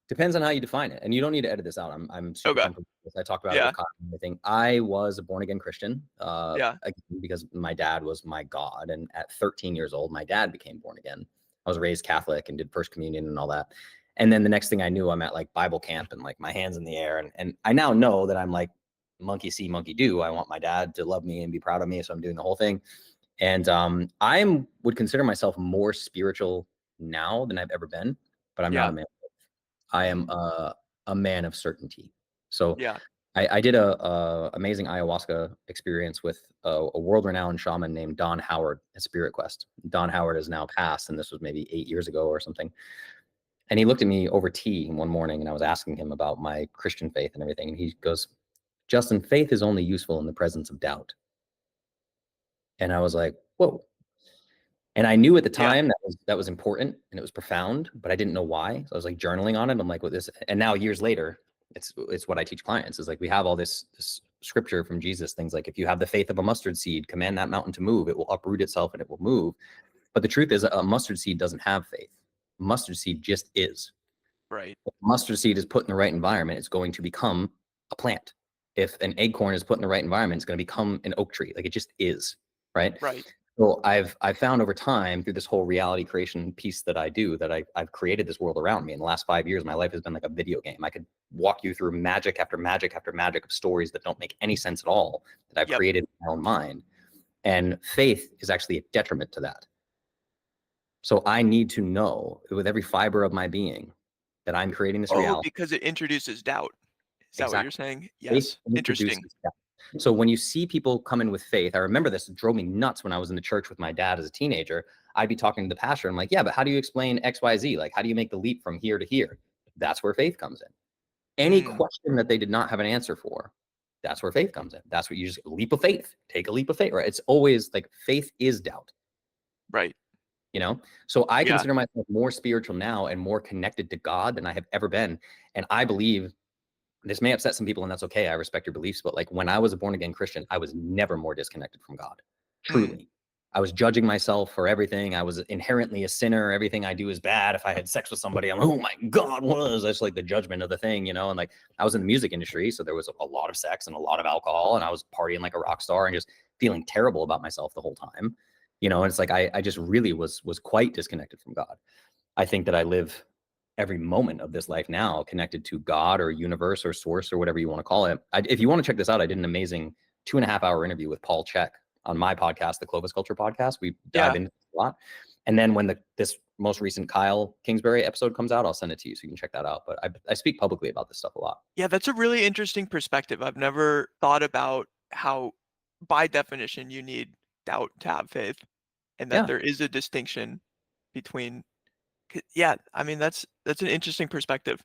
Depends on how you define it, and you don't need to edit this out. I'm super Okay. comfortable with this. I talked about it Yeah. with Kyle and everything. I was a born again Christian, Yeah. again, because my dad was my God, and at 13 years old, my dad became born again. I was raised Catholic and did first communion and all that. And then the next thing I knew, I'm at like Bible camp and like my hands in the air, and I now know that I'm like monkey see, monkey do. I want my dad to love me and be proud of me, so I'm doing the whole thing. And I would consider myself more spiritual now than I've ever been, but I'm not Yeah. a man. I am a man of certainty. So Yeah. I did a amazing ayahuasca experience with a world-renowned shaman named Don Howard at Spirit Quest. Don Howard has now passed, and this was maybe 8 years ago or something. And he looked at me over tea one morning, and I was asking him about my Christian faith and everything. And he goes, "Justin, faith is only useful in the presence of doubt." And I was like, "Whoa." And I knew at the Yeah. time that was important and it was profound, but I didn't know why. So I was like journaling on it. I'm like, "What this?" And now years later, it's what I teach clients. Is like we have all this scripture from Jesus, things like if you have the faith of a mustard seed, command that mountain to move, it will uproot itself and it will move. But the truth is, a mustard seed doesn't have faith. Mustard seed just is. Right. If mustard seed is put in the right environment, it's going to become a plant. If an acorn is put in the right environment, it's going to become an oak tree. Like it just is, right? Right. So I've found over time through this whole reality creation piece that I do that I've created this world around me. In the last 5 years, my life has been like a video game. I could walk you through magic after magic after magic of stories that don't make any sense at all that I've Yep. created in my own mind. And faith is actually a detriment to that. So I need to know with every fiber of my being that I'm creating this Oh, reality. because it introduces doubt. Is that what you're Exactly. saying? Faith Yes. Interesting. introduces doubt. So when you see people come in with faith, I remember this, it drove me nuts when I was in the church with my dad as a teenager. I'd be talking to the pastor. I'm like, yeah, but how do you explain XYZ? Like, how do you make the leap from here to here? That's where faith comes in. Any Mm, question that they did not have an answer for, that's where faith comes in. That's what you just leap of faith, take a leap of faith, right? It's always like faith is doubt, right. you know? So I Yeah. consider myself more spiritual now and more connected to God than I have ever been. And I believe this may upset some people, and that's okay. I respect your beliefs, but like when I was a born again Christian, I was never more disconnected from God. Mm, Truly. I was judging myself for everything. I was inherently a sinner. Everything I do is bad. If I had sex with somebody, I'm like, oh my God, what is that's like the judgment of the thing, you know? And like I was in the music industry, so there was a lot of sex and a lot of alcohol, and I was partying like a rock star and just feeling terrible about myself the whole time. You know, and it's like I just really was quite disconnected from God. I think that I live every moment of this life now connected to God or universe or source or whatever you want to call it. If you want to check this out, I did an amazing 2.5 hour interview with Paul Check on my podcast, the Clovis Culture podcast. We dive yeah. into this a lot. And then when this most recent Kyle Kingsbury episode comes out, I'll send it to you so you can check that out. But I speak publicly about this stuff a lot. Yeah, that's a really interesting perspective. I've never thought about how, by definition, you need doubt to have faith, and that Yeah. there is a distinction between. Yeah, I mean that's an interesting perspective.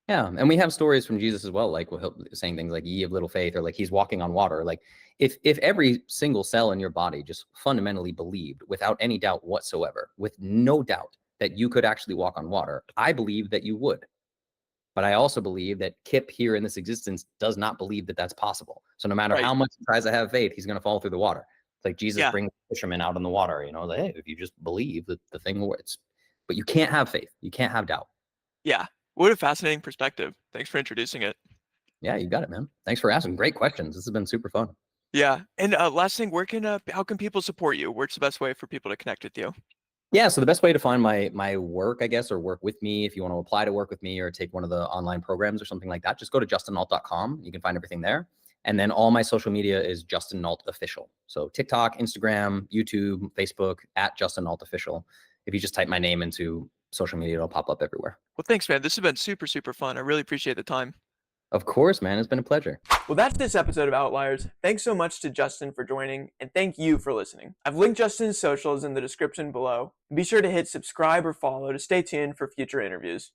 Yeah, and we have stories from Jesus as well, like saying things like "Ye of little faith," or like he's walking on water. Like if every single cell in your body just fundamentally believed, without any doubt whatsoever, with no doubt that you could actually walk on water, I believe that you would. But I also believe that Kip here in this existence does not believe that that's possible. So no matter Right. how much he tries to have faith, he's going to fall through the water. It's like Jesus Yeah. brings fishermen out on the water. You know, like hey, if you just believe that the thing works, but you can't have faith, you can't have doubt. Yeah. What a fascinating perspective. Thanks for introducing it. Yeah, you got it, man. Thanks for asking. Great questions. This has been super fun. Yeah. And last thing, how can people support you? What's the best way for people to connect with you? Yeah, so the best way to find my work, I guess, or work with me, if you want to apply to work with me or take one of the online programs or something like that, just go to justinnault.com. You can find everything there. And then all my social media is Justin Nault Official. So TikTok, Instagram, YouTube, Facebook, at Justin Nault Official. If you just type my name into social media, it'll pop up everywhere. Well, thanks, man. This has been super, super fun. I really appreciate the time. Of course, man. It's been a pleasure. Well, that's this episode of Outliers. Thanks so much to Justin for joining, and thank you for listening. I've linked Justin's socials in the description below. Be sure to hit subscribe or follow to stay tuned for future interviews.